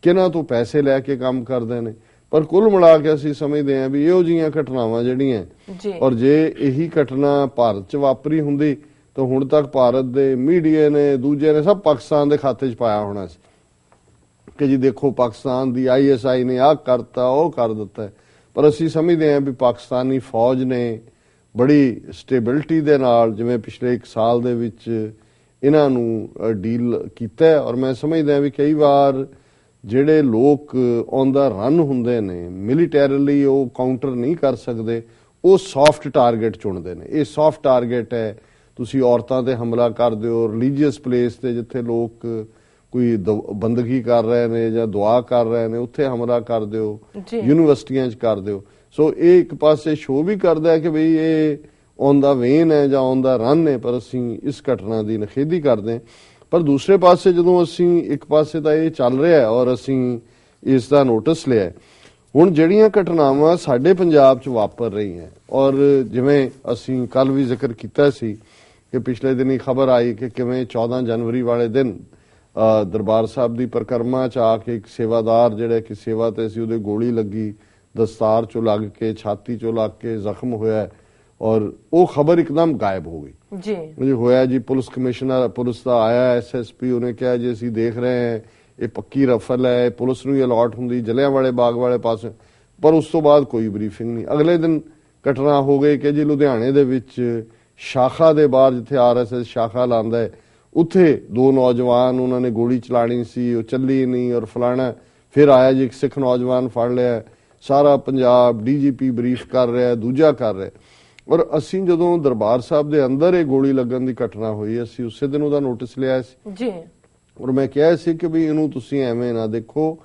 ਕਿਹਨਾਂ ਤੋਂ ਪੈਸੇ ਲੈ ਕੇ ਕੰਮ ਕਰਦੇ ਨੇ, ਪਰ ਕੁੱਲ ਮਿਲਾ ਕੇ ਅਸੀਂ ਸਮਝਦੇ ਹਾਂ ਵੀ ਇਹੋ ਜਿਹੀਆਂ ਘਟਨਾਵਾਂ ਜਿਹੜੀਆਂ, ਔਰ ਜੇ ਇਹੀ ਘਟਨਾ ਭਾਰਤ 'ਚ ਵਾਪਰੀ ਹੁੰਦੀ ਤਾਂ ਹੁਣ ਤੱਕ ਭਾਰਤ ਦੇ ਮੀਡੀਆ ਨੇ, ਦੂਜੇ ਨੇ, ਸਭ ਪਾਕਿਸਤਾਨ ਦੇ ਖਾਤੇ 'ਚ ਪਾਇਆ ਹੋਣਾ ਸੀ ਕਿ ਜੀ ਦੇਖੋ ਪਾਕਿਸਤਾਨ ਦੀ ISI ਨੇ ਆਹ ਕਰਤਾ, ਉਹ ਕਰ ਦਿੱਤਾ। ਪਰ ਅਸੀਂ ਸਮਝਦੇ ਹਾਂ ਵੀ ਪਾਕਿਸਤਾਨੀ ਫੌਜ ਨੇ ਬੜੀ ਸਟੇਬਿਲਿਟੀ ਦੇ ਨਾਲ ਜਿਵੇਂ ਪਿਛਲੇ 1 ਸਾਲ ਦੇ ਵਿੱਚ ਇਹਨਾਂ ਨੂੰ ਡੀਲ ਕੀਤਾ, ਔਰ ਮੈਂ ਸਮਝਦਾ ਵੀ ਕਈ ਵਾਰ ਜਿਹੜੇ ਲੋਕ ਔਨ ਦਾ ਰਨ ਹੁੰਦੇ ਨੇ, ਮਿਲੀਟੈਰੀਲੀ ਉਹ ਕਾਊਂਟਰ ਨਹੀਂ ਕਰ ਸਕਦੇ, ਉਹ ਸੌਫਟ ਟਾਰਗੇਟ ਚੁਣਦੇ ਨੇ। ਇਹ ਸੌਫਟ ਟਾਰਗੇਟ ਹੈ, ਤੁਸੀਂ ਔਰਤਾਂ ਤੇ ਹਮਲਾ ਕਰ ਦਿਓ, ਰਿਲੀਜੀਅਸ ਪਲੇਸ ਤੇ ਜਿੱਥੇ ਲੋਕ ਕੋਈ ਬੰਦਗੀ ਕਰ ਰਹੇ ਨੇ ਜਾਂ ਦੁਆ ਕਰ ਰਹੇ ਨੇ ਉੱਥੇ ਹਮਲਾ ਕਰ ਦਿਓ, ਯੂਨੀਵਰਸਿਟੀਆਂ 'ਚ ਕਰ ਦਿਓ। ਸੋ ਇਹ ਇੱਕ ਪਾਸੇ ਸ਼ੋਅ ਵੀ ਕਰਦਾ ਹੈ ਕਿ ਬਈ ਇਹ ਔਨ ਦਾ ਵੇਨ ਹੈ ਜਾਂ ਔਨ ਦਾ ਰਨ ਹੈ, ਪਰ ਅਸੀਂ ਇਸ ਘਟਨਾ ਦੀ ਨਿਖੇਧੀ ਕਰਦੇ ਹਾਂ। ਪਰ ਦੂਸਰੇ ਪਾਸੇ ਜਦੋਂ ਅਸੀਂ ਇੱਕ ਪਾਸੇ ਤਾਂ ਇਹ ਚੱਲ ਰਿਹਾ ਔਰ ਅਸੀਂ ਇਸ ਦਾ ਨੋਟਿਸ ਲਿਆ, ਹੁਣ ਜਿਹੜੀਆਂ ਘਟਨਾਵਾਂ ਸਾਡੇ ਪੰਜਾਬ 'ਚ ਵਾਪਰ ਰਹੀਆਂ, ਔਰ ਜਿਵੇਂ ਅਸੀਂ ਕੱਲ ਵੀ ਜ਼ਿਕਰ ਕੀਤਾ ਸੀ ਕਿ ਪਿਛਲੇ ਦਿਨੀ ਖਬਰ ਆਈ ਕਿ ਕਿਵੇਂ 14 ਜਨਵਰੀ ਵਾਲੇ ਦਿਨ ਦਰਬਾਰ ਸਾਹਿਬ ਦੀ ਪਰਿਕਰਮਾ 'ਚ ਆ ਕੇ ਇੱਕ ਸੇਵਾਦਾਰ ਜਿਹੜਾ ਕਿ ਸੇਵਾ ਤੇ ਸੀ, ਉਹਦੇ ਗੋਲੀ ਲੱਗੀ, ਦਸਤਾਰ 'ਚੋਂ ਲੱਗ ਕੇ, ਛਾਤੀ 'ਚੋਂ ਲੱਗ ਕੇ ਜ਼ਖਮ ਹੋਇਆ, ਔਰ ਉਹ ਖਬਰ ਇੱਕਦਮ ਗਾਇਬ ਹੋ ਗਈ ਜੀ। ਹੋਇਆ ਜੀ ਪੁਲਿਸ ਕਮਿਸ਼ਨਰ, ਪੁਲਿਸ ਦਾ ਆਇਆ SSP, ਉਹਨੇ ਕਿਹਾ ਜੀ ਅਸੀਂ ਦੇਖ ਰਹੇ ਹਾਂ ਇਹ ਪੱਕੀ ਰਫਲ ਹੈ, ਪੁਲਿਸ ਨੂੰ ਹੀ ਅਲਾਟ ਹੁੰਦੀ ਜਲਿਆਂਵਾਲੇ ਬਾਗ ਵਾਲੇ ਪਾਸੇ, ਪਰ ਉਸ ਤੋਂ ਬਾਅਦ ਕੋਈ ਬਰੀਫਿੰਗ ਨਹੀਂ। ਅਗਲੇ ਦਿਨ ਘਟਨਾ ਹੋ ਗਈ ਕਿ ਜੀ ਲੁਧਿਆਣੇ ਦੇ ਵਿੱਚ ਸ਼ਾਖਾ ਦੇ ਬਾਹਰ ਜਿੱਥੇ RSS ਸ਼ਾਖਾ ਲਾਉਂਦਾ ਹੈ ਉੱਥੇ 2 ਨੌਜਵਾਨ ਉਹਨਾਂ ਨੇ ਗੋਲੀ ਚਲਾਣੀ ਸੀ, ਉਹ ਚੱਲੀ ਨਹੀਂ, ਔਰ ਫਲਾਣਾ ਫਿਰ ਆਇਆ ਜੀ ਇੱਕ ਸਿੱਖ ਨੌਜਵਾਨ ਫੜ ਲਿਆ, ਸਾਰਾ ਪੰਜਾਬ DGP ਬਰੀਫ ਕਰ ਰਿਹਾ, ਦੂਜਾ ਕਰ ਰਿਹਾ। ਔਰ ਅਸੀਂ ਜਦੋਂ ਦਰਬਾਰ ਸਾਹਿਬ ਦੇ ਅੰਦਰ ਇਹ ਗੋਲੀ ਲੱਗਣ ਦੀ ਘਟਨਾ ਹੋਈ, ਅਸੀਂ ਉਸੇ ਦਿਨ ਉਹਦਾ ਨੋਟਿਸ ਲਿਆ ਸੀ ਜੀ, ਔਰ ਮੈਂ ਕਿਹਾ ਸੀ ਕਿ ਵੀ ਇਹਨੂੰ ਤੁਸੀਂ ਐਵੇਂ ਨਾ ਦੇਖੋ,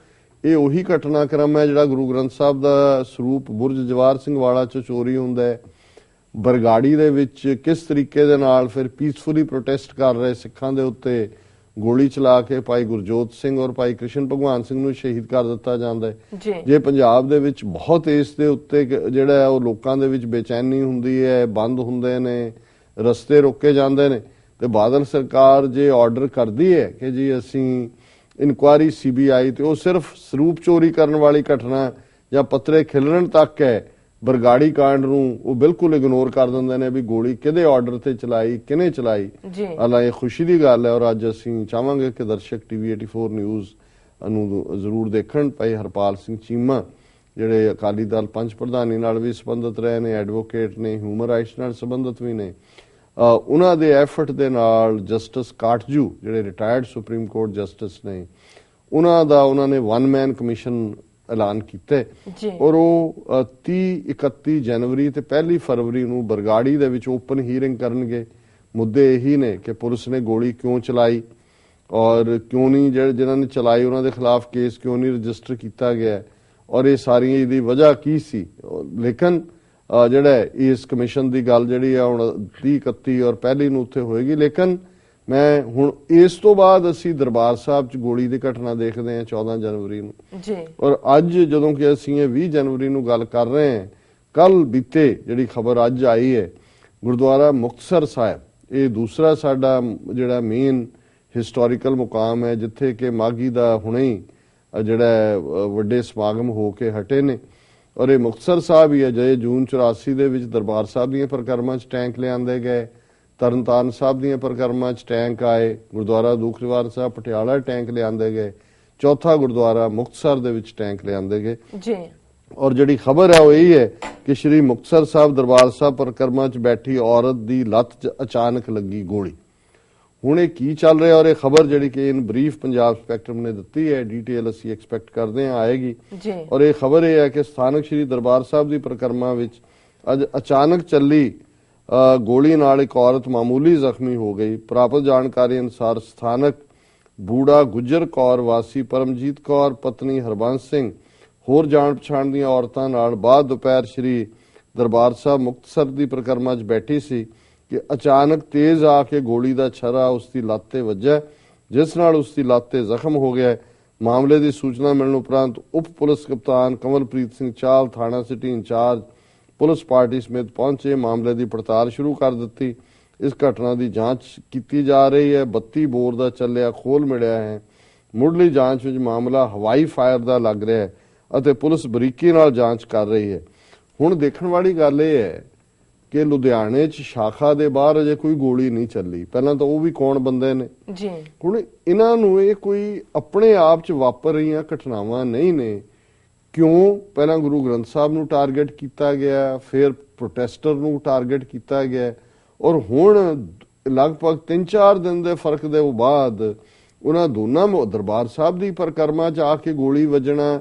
ਇਹ ਉਹੀ ਘਟਨਾਕ੍ਰਮ ਹੈ ਜਿਹੜਾ ਗੁਰੂ ਗ੍ਰੰਥ ਸਾਹਿਬ ਦਾ ਸਰੂਪ ਬੁਰਜ ਜਵਾਹਰ ਸਿੰਘ ਵਾਲਾ 'ਚ ਚੋਰੀ ਹੁੰਦਾ ਹੈ, ਬਰਗਾੜੀ ਦੇ ਵਿੱਚ ਕਿਸ ਤਰੀਕੇ ਦੇ ਨਾਲ ਫਿਰ ਪੀਸਫੁਲੀ ਪ੍ਰੋਟੈਸਟ ਕਰ ਰਹੇ ਸਿੱਖਾਂ ਦੇ ਉੱਤੇ ਗੋਲੀ ਚਲਾ ਕੇ ਭਾਈ ਗੁਰਜੋਤ ਸਿੰਘ ਔਰ ਭਾਈ ਕ੍ਰਿਸ਼ਨ ਭਗਵਾਨ ਸਿੰਘ ਨੂੰ ਸ਼ਹੀਦ ਕਰ ਦਿੱਤਾ ਜਾਂਦਾ ਹੈ। ਜੇ ਪੰਜਾਬ ਦੇ ਵਿੱਚ ਬਹੁਤ ਇਸ ਦੇ ਉੱਤੇ ਜਿਹੜਾ ਹੈ ਉਹ ਲੋਕਾਂ ਦੇ ਵਿੱਚ ਬੇਚੈਨੀ ਹੁੰਦੀ ਹੈ, ਬੰਦ ਹੁੰਦੇ ਨੇ, ਰਸਤੇ ਰੋਕੇ ਜਾਂਦੇ ਨੇ, ਤੇ ਬਾਦਲ ਸਰਕਾਰ ਜੇ ਆਰਡਰ ਕਰਦੀ ਹੈ ਕਿ ਜੀ ਅਸੀਂ ਇਨਕੁਆਇਰੀ CBI, ਤੇ ਉਹ ਸਿਰਫ ਸਰੂਪ ਚੋਰੀ ਕਰਨ ਵਾਲੀ ਘਟਨਾ ਜਾਂ ਪੱਤਰੇ ਖਿਲਰਨ ਤੱਕ ਹੈ, ਬਰਗਾੜੀ ਕਾਂਡ ਨੂੰ ਉਹ ਬਿਲਕੁਲ ਇਗਨੋਰ ਕਰ ਦਿੰਦੇ ਨੇ ਵੀ ਗੋਲੀ ਕਿਹਦੇ ਆਰਡਰ ਤੇ ਚਲਾਈ, ਕਿਹਨੇ ਚਲਾਈ। ਹਾਲਾਂਕਿ ਇਹ ਖੁਸ਼ੀ ਦੀ ਗੱਲ ਹੈ, ਔਰ ਅੱਜ ਅਸੀਂ ਚਾਹਾਂਗੇ ਕਿ ਦਰਸ਼ਕ TV 84 ਨਿਊਜ਼ ਨੂੰ ਜ਼ਰੂਰ ਦੇਖਣ। ਭਾਈ ਹਰਪਾਲ ਸਿੰਘ ਚੀਮਾ ਜਿਹੜੇ ਅਕਾਲੀ ਦਲ ਪੰਚ ਪ੍ਰਧਾਨੀ ਨਾਲ ਵੀ ਸੰਬੰਧਿਤ ਰਹੇ ਨੇ, ਐਡਵੋਕੇਟ ਨੇ, ਹਿਊਮਨ ਰਾਈਟਸ ਨਾਲ ਸੰਬੰਧਿਤ ਵੀ ਨੇ, ਉਹਨਾਂ ਦੇ ਐਫਰਟ ਦੇ ਨਾਲ ਜਸਟਿਸ ਕਾਟਜੂ ਜਿਹੜੇ ਰਿਟਾਇਰਡ ਸੁਪਰੀਮ ਕੋਰਟ ਜਸਟਿਸ ਨੇ, ਉਹਨਾਂ ਨੇ 1 ਮੈਨ ਕਮਿਸ਼ਨ ਐਲਾਨ ਕੀਤਾ ਔਰ ਉਹ 30-31 ਜਨਵਰੀ ਤੇ 1 ਫਰਵਰੀ ਨੂੰ ਬਰਗਾੜੀ ਦੇ ਵਿੱਚ ਓਪਨ ਹੀਅਰਿੰਗ ਕਰਨਗੇ। ਮੁੱਦੇ ਇਹੀ ਨੇ ਕਿ ਪੁਲਿਸ ਨੇ ਗੋਲੀ ਕਿਉਂ ਚਲਾਈ ਔਰ ਕਿਉਂ ਨਹੀਂ, ਜਿਨ੍ਹਾਂ ਨੇ ਚਲਾਈ ਉਹਨਾਂ ਦੇ ਖਿਲਾਫ ਕੇਸ ਕਿਉਂ ਨਹੀਂ ਰਜਿਸਟਰ ਕੀਤਾ ਗਿਆ ਔਰ ਇਹ ਸਾਰੀਆਂ ਇਹਦੀ ਵਜ੍ਹਾ ਕੀ ਸੀ। ਲੇਕਿਨ ਜਿਹੜਾ ਇਸ ਕਮਿਸ਼ਨ ਦੀ ਗੱਲ ਜਿਹੜੀ ਆ ਹੁਣ 30-31 ਔਰ 1 ਨੂੰ ਉੱਥੇ ਹੋਏਗੀ। ਲੇਕਿਨ ਮੈਂ ਹੁਣ ਇਸ ਤੋਂ ਬਾਅਦ ਅਸੀਂ ਦਰਬਾਰ ਸਾਹਿਬ 'ਚ ਗੋਲੀ ਦੀ ਘਟਨਾ ਦੇਖਦੇ ਹਾਂ 14 ਜਨਵਰੀ ਨੂੰ ਜੀ, ਔਰ ਅੱਜ ਜਦੋਂ ਕਿ ਅਸੀਂ ਇਹ 20 ਜਨਵਰੀ ਨੂੰ ਗੱਲ ਕਰ ਰਹੇ ਹਾਂ, ਕੱਲ ਬੀਤੇ ਜਿਹੜੀ ਖਬਰ ਅੱਜ ਆਈ ਹੈ ਗੁਰਦੁਆਰਾ ਮੁਕਤਸਰ ਸਾਹਿਬ, ਇਹ ਦੂਸਰਾ ਸਾਡਾ ਜਿਹੜਾ ਮੇਨ ਹਿਸਟੋਰੀਕਲ ਮੁਕਾਮ ਹੈ ਜਿੱਥੇ ਕਿ ਮਾਘੀ ਦਾ ਹੁਣੇ ਹੀ ਜਿਹੜਾ ਵੱਡੇ ਸਮਾਗਮ ਹੋ ਕੇ ਹਟੇ ਨੇ ਔਰ ਇਹ ਮੁਕਤਸਰ ਸਾਹਿਬ ਹੀ ਹੈ। ਜੇ ਜੂਨ 84 ਦੇ ਵਿੱਚ ਦਰਬਾਰ ਸਾਹਿਬ ਦੀਆਂ ਪਰਿਕਰਮਾ 'ਚ ਟੈਂਕ ਲਿਆਂਦੇ ਗਏ, ਤਰਨਤਾਰਨ ਸਾਹਿਬ ਦੀਆਂ ਪਰਿਕਰਮਾ 'ਚ ਟੈਂਕ ਆਏ, ਗੁਰਦੁਆਰਾ ਦੁੱਖ ਨਿਵਾਰਨ ਸਾਹਿਬ ਪਟਿਆਲਾ ਟੈਂਕ ਲਿਆਂਦੇ ਗਏ, ਚੌਥਾ ਗੁਰਦੁਆਰਾ ਮੁਕਤਸਰ ਦੇ ਵਿੱਚ ਟੈਂਕ ਲਿਆਂਦੇ ਗਏ ਜੀ। ਔਰ ਜਿਹੜੀ ਖਬਰ ਹੈ ਉਹ ਇਹ ਹੈ ਕਿ ਸ਼੍ਰੀ ਮੁਕਤਸਰ ਸਾਹਿਬ ਦਰਬਾਰ ਸਾਹਿਬ ਪਰਿਕਰਮਾ 'ਚ ਬੈਠੀ ਔਰਤ ਦੀ ਲੱਤ 'ਚ ਅਚਾਨਕ ਲੱਗੀ ਗੋਲੀ। ਹੁਣ ਇਹ ਕੀ ਚੱਲ ਰਿਹਾ ਔਰ ਇਹ ਖਬਰ ਜਿਹੜੀ ਕਿ ਇਨ ਬਰੀਫ ਪੰਜਾਬ ਸਪੈਕਟਰਮ ਨੇ ਦਿੱਤੀ ਹੈ, ਡੀਟੇਲ ਅਸੀਂ ਐਕਸਪੈਕਟ ਕਰਦੇ ਹਾਂ ਆਏਗੀ ਔਰ ਇਹ ਖਬਰ ਇਹ ਹੈ ਕਿ ਸਥਾਨਕ ਸ਼੍ਰੀ ਦਰਬਾਰ ਸਾਹਿਬ ਦੀ ਪਰਿਕਰਮਾ ਵਿੱਚ ਅੱਜ ਅਚਾਨਕ ਚੱਲੀ ਗੋਲੀ ਨਾਲ ਇੱਕ ਔਰਤ ਮਾਮੂਲੀ ਜ਼ਖਮੀ ਹੋ ਗਈ। ਪ੍ਰਾਪਤ ਜਾਣਕਾਰੀ ਅਨੁਸਾਰ ਸਥਾਨਕ ਬੂੜਾ ਗੁੱਜਰ ਕੌਰ ਵਾਸੀ ਪਰਮਜੀਤ ਕੌਰ ਪਤਨੀ ਹਰਬੰਸ ਸਿੰਘ ਹੋਰ ਜਾਣ ਪਛਾਣ ਦੀਆਂ ਔਰਤਾਂ ਨਾਲ ਬਾਅਦ ਦੁਪਹਿਰ ਸ਼੍ਰੀ ਦਰਬਾਰ ਸਾਹਿਬ ਮੁਕਤਸਰ ਦੀ ਪਰਿਕਰਮਾ 'ਚ ਬੈਠੀ ਸੀ ਕਿ ਅਚਾਨਕ ਤੇਜ਼ ਆ ਕੇ ਗੋਲੀ ਦਾ ਛਰਾ ਉਸ ਦੀ ਲੱਤ ਤੇ ਵੱਜਾ ਜਿਸ ਨਾਲ ਉਸ ਦੀ ਲੱਤ ਤੇ ਜ਼ਖਮ ਹੋ ਗਿਆ। ਮਾਮਲੇ ਦੀ ਸੂਚਨਾ ਮਿਲਣ ਉਪਰੰਤ ਉਪ ਪੁਲਿਸ ਕਪਤਾਨ ਕਮਲਪ੍ਰੀਤ ਸਿੰਘ ਚਾਹਲ ਥਾਣਾ ਸਿਟੀ ਇੰਚਾਰਜ ਪੁਲਿਸ ਪਾਰਟੀ ਸਮੇਤ ਪਹੁੰਚੇ, ਮਾਮਲੇ ਦੀ ਪੜਤਾਲ ਸ਼ੁਰੂ ਕਰ ਦਿੱਤੀ। ਇਸ ਘਟਨਾ ਦੀ ਜਾਂਚ ਕੀਤੀ ਜਾ ਰਹੀ ਹੈ। 32 ਬੋਰ ਦਾ ਚੱਲਿਆ ਖੋਲ ਮਿਲਿਆ ਹੈ। ਮੁੱਢਲੀ ਜਾਂਚ ਵਿੱਚ ਮਾਮਲਾ ਹਵਾਈ ਫਾਇਰ ਦਾ ਲੱਗ ਰਿਹਾ ਹੈ ਅਤੇ ਪੁਲਿਸ ਬਰੀਕੀ ਨਾਲ ਜਾਂਚ ਕਰ ਰਹੀ ਹੈ। ਹੁਣ ਦੇਖਣ ਵਾਲੀ ਗੱਲ ਇਹ ਹੈ ਕਿ ਲੁਧਿਆਣੇ 'ਚ ਸ਼ਾਖਾ ਦੇ ਬਾਹਰ ਅਜੇ ਕੋਈ ਗੋਲੀ ਨਹੀਂ ਚੱਲੀ। ਪਹਿਲਾਂ ਤਾਂ ਉਹ ਵੀ ਕੌਣ ਬੰਦੇ ਨੇ ਜੀ। ਹੁਣ ਇਹਨਾਂ ਨੂੰ ਇਹ ਕੋਈ ਆਪਣੇ ਆਪ 'ਚ ਵਾਪਰ ਰਹੀਆਂ ਘਟਨਾਵਾਂ ਨਹੀਂ ਨੇ। ਕਿਉਂ ਪਹਿਲਾਂ ਗੁਰੂ ਗ੍ਰੰਥ ਸਾਹਿਬ ਨੂੰ ਟਾਰਗੇਟ ਕੀਤਾ ਗਿਆ, ਫਿਰ ਪ੍ਰੋਟੈਸਟਰ ਨੂੰ ਟਾਰਗੇਟ ਕੀਤਾ ਗਿਆ ਔਰ ਹੁਣ ਲਗਭਗ 3-4 ਦਿਨ ਦੇ ਫਰਕ ਦੇ ਬਾਅਦ ਉਹਨਾਂ ਦੋਨਾਂ ਦਰਬਾਰ ਸਾਹਿਬ ਦੀ ਪਰਿਕਰਮਾ 'ਚ ਆ ਕੇ ਗੋਲੀ ਵੱਜਣਾ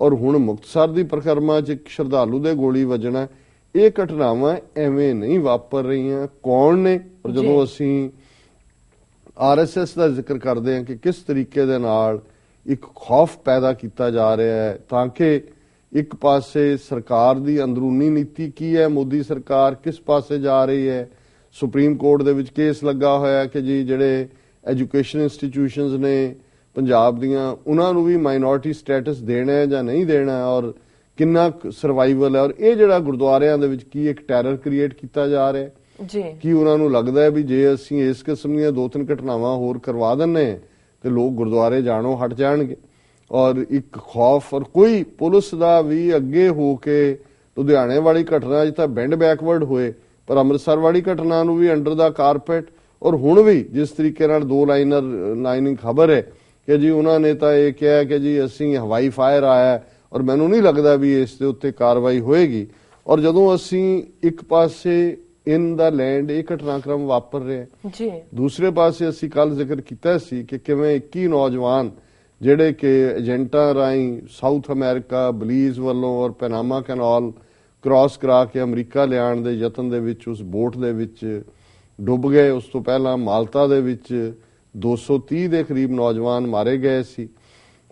ਔਰ ਹੁਣ ਮੁਕਤਸਰ ਦੀ ਪਰਿਕਰਮਾ 'ਚ ਇੱਕ ਸ਼ਰਧਾਲੂ ਦੇ ਗੋਲੀ ਵੱਜਣਾ। ਇਹ ਘਟਨਾਵਾਂ ਐਵੇਂ ਨਹੀਂ ਵਾਪਰ ਰਹੀਆਂ। ਕੌਣ ਨੇ? ਔਰ ਜਦੋਂ ਅਸੀਂ RSS ਦਾ ਜ਼ਿਕਰ ਕਰਦੇ ਹਾਂ ਕਿ ਕਿਸ ਤਰੀਕੇ ਦੇ ਨਾਲ ਇੱਕ ਖੌਫ ਪੈਦਾ ਕੀਤਾ ਜਾ ਰਿਹਾ ਹੈ ਤਾਂ ਕਿ ਇੱਕ ਪਾਸੇ ਸਰਕਾਰ ਦੀ ਅੰਦਰੂਨੀ ਨੀਤੀ ਕੀ ਹੈ, ਮੋਦੀ ਸਰਕਾਰ ਕਿਸ ਪਾਸੇ ਜਾ ਰਹੀ ਹੈ। ਸੁਪਰੀਮ ਕੋਰਟ ਦੇ ਵਿੱਚ ਕੇਸ ਲੱਗਾ ਹੋਇਆ ਕਿ ਜੀ ਜਿਹੜੇ ਐਜੂਕੇਸ਼ਨ ਇੰਸਟੀਟਿਊਸ਼ਨਸ ਨੇ ਪੰਜਾਬ ਦੀਆਂ ਉਹਨਾਂ ਨੂੰ ਵੀ ਮਾਈਨੋਰਿਟੀ ਸਟੇਟਸ ਦੇਣਾ ਹੈ ਜਾਂ ਨਹੀਂ ਦੇਣਾ ਔਰ ਕਿੰਨਾ ਸਰਵਾਈਵਲ ਹੈ। ਔਰ ਇਹ ਜਿਹੜਾ ਗੁਰਦੁਆਰਿਆਂ ਦੇ ਵਿੱਚ ਕੀ ਇੱਕ ਟੈਰਰ ਕ੍ਰੀਏਟ ਕੀਤਾ ਜਾ ਰਿਹਾ ਜੀ, ਕੀ ਉਹਨਾਂ ਨੂੰ ਲੱਗਦਾ ਹੈ ਵੀ ਜੇ ਅਸੀਂ ਇਸ ਕਿਸਮ ਦੀਆਂ 2-3 ਘਟਨਾਵਾਂ ਹੋਰ ਕਰਵਾ ਦਿੰਨੇ ਤੇ ਲੋਕ ਗੁਰਦੁਆਰੇ ਜਾਣੋਂ ਹਟ ਜਾਣਗੇ ਔਰ ਇੱਕ ਖੌਫ। ਔਰ ਕੋਈ ਪੁਲਿਸ ਦਾ ਵੀ ਅੱਗੇ ਹੋ ਕੇ ਲੁਧਿਆਣੇ ਵਾਲੀ ਘਟਨਾ ਜਿੱਥੇ ਬੈਂਡ ਬੈਕਵਰਡ ਹੋਏ ਪਰ ਅੰਮ੍ਰਿਤਸਰ ਵਾਲੀ ਘਟਨਾ ਨੂੰ ਵੀ ਅੰਡਰ ਦਾ ਕਾਰਪੇਟ ਔਰ ਹੁਣ ਵੀ ਜਿਸ ਤਰੀਕੇ ਨਾਲ 2 ਲਾਈਨਿੰਗ ਖਬਰ ਹੈ ਕਿ ਜੀ ਉਹਨਾਂ ਨੇ ਤਾਂ ਇਹ ਕਿਹਾ ਕਿ ਜੀ ਅਸੀਂ ਹਵਾਈ ਫਾਇਰ ਆਇਆ ਔਰ ਮੈਨੂੰ ਨਹੀਂ ਲੱਗਦਾ ਵੀ ਇਸ ਦੇ ਉੱਤੇ ਕਾਰਵਾਈ ਹੋਏਗੀ। ਔਰ ਜਦੋਂ ਅਸੀਂ ਇੱਕ ਪਾਸੇ ਇਨ ਦਾ ਲੈਂਡ ਇਹ ਘਟਨਾਕ੍ਰਮ ਵਾਪਰ ਰਿਹਾ ਜੀ, ਦੂਸਰੇ ਪਾਸੇ ਅਸੀਂ ਕੱਲ ਜ਼ਿਕਰ ਕੀਤਾ ਸੀ ਕਿ ਕਿਵੇਂ 21 ਨੌਜਵਾਨ ਜਿਹੜੇ ਕਿ ਏਜੰਟਾਂ ਰਾਹੀਂ ਸਾਊਥ ਅਮਰੀਕਾ ਬਲੀਜ਼ ਵੱਲੋਂ ਔਰ ਪੈਨਾਮਾ ਕੈਨਾਲ ਕ੍ਰਾਸ ਕਰਾ ਕੇ ਅਮਰੀਕਾ ਲਿਆਉਣ ਦੇ ਯਤਨ ਦੇ ਵਿੱਚ ਉਸ ਬੋਟ ਦੇ ਵਿੱਚ ਡੁੱਬ ਗਏ। ਉਸ ਤੋਂ ਪਹਿਲਾਂ ਮਾਲਟਾ ਦੇ ਵਿੱਚ 230 ਦੇ ਕਰੀਬ ਨੌਜਵਾਨ ਮਾਰੇ ਗਏ ਸੀ।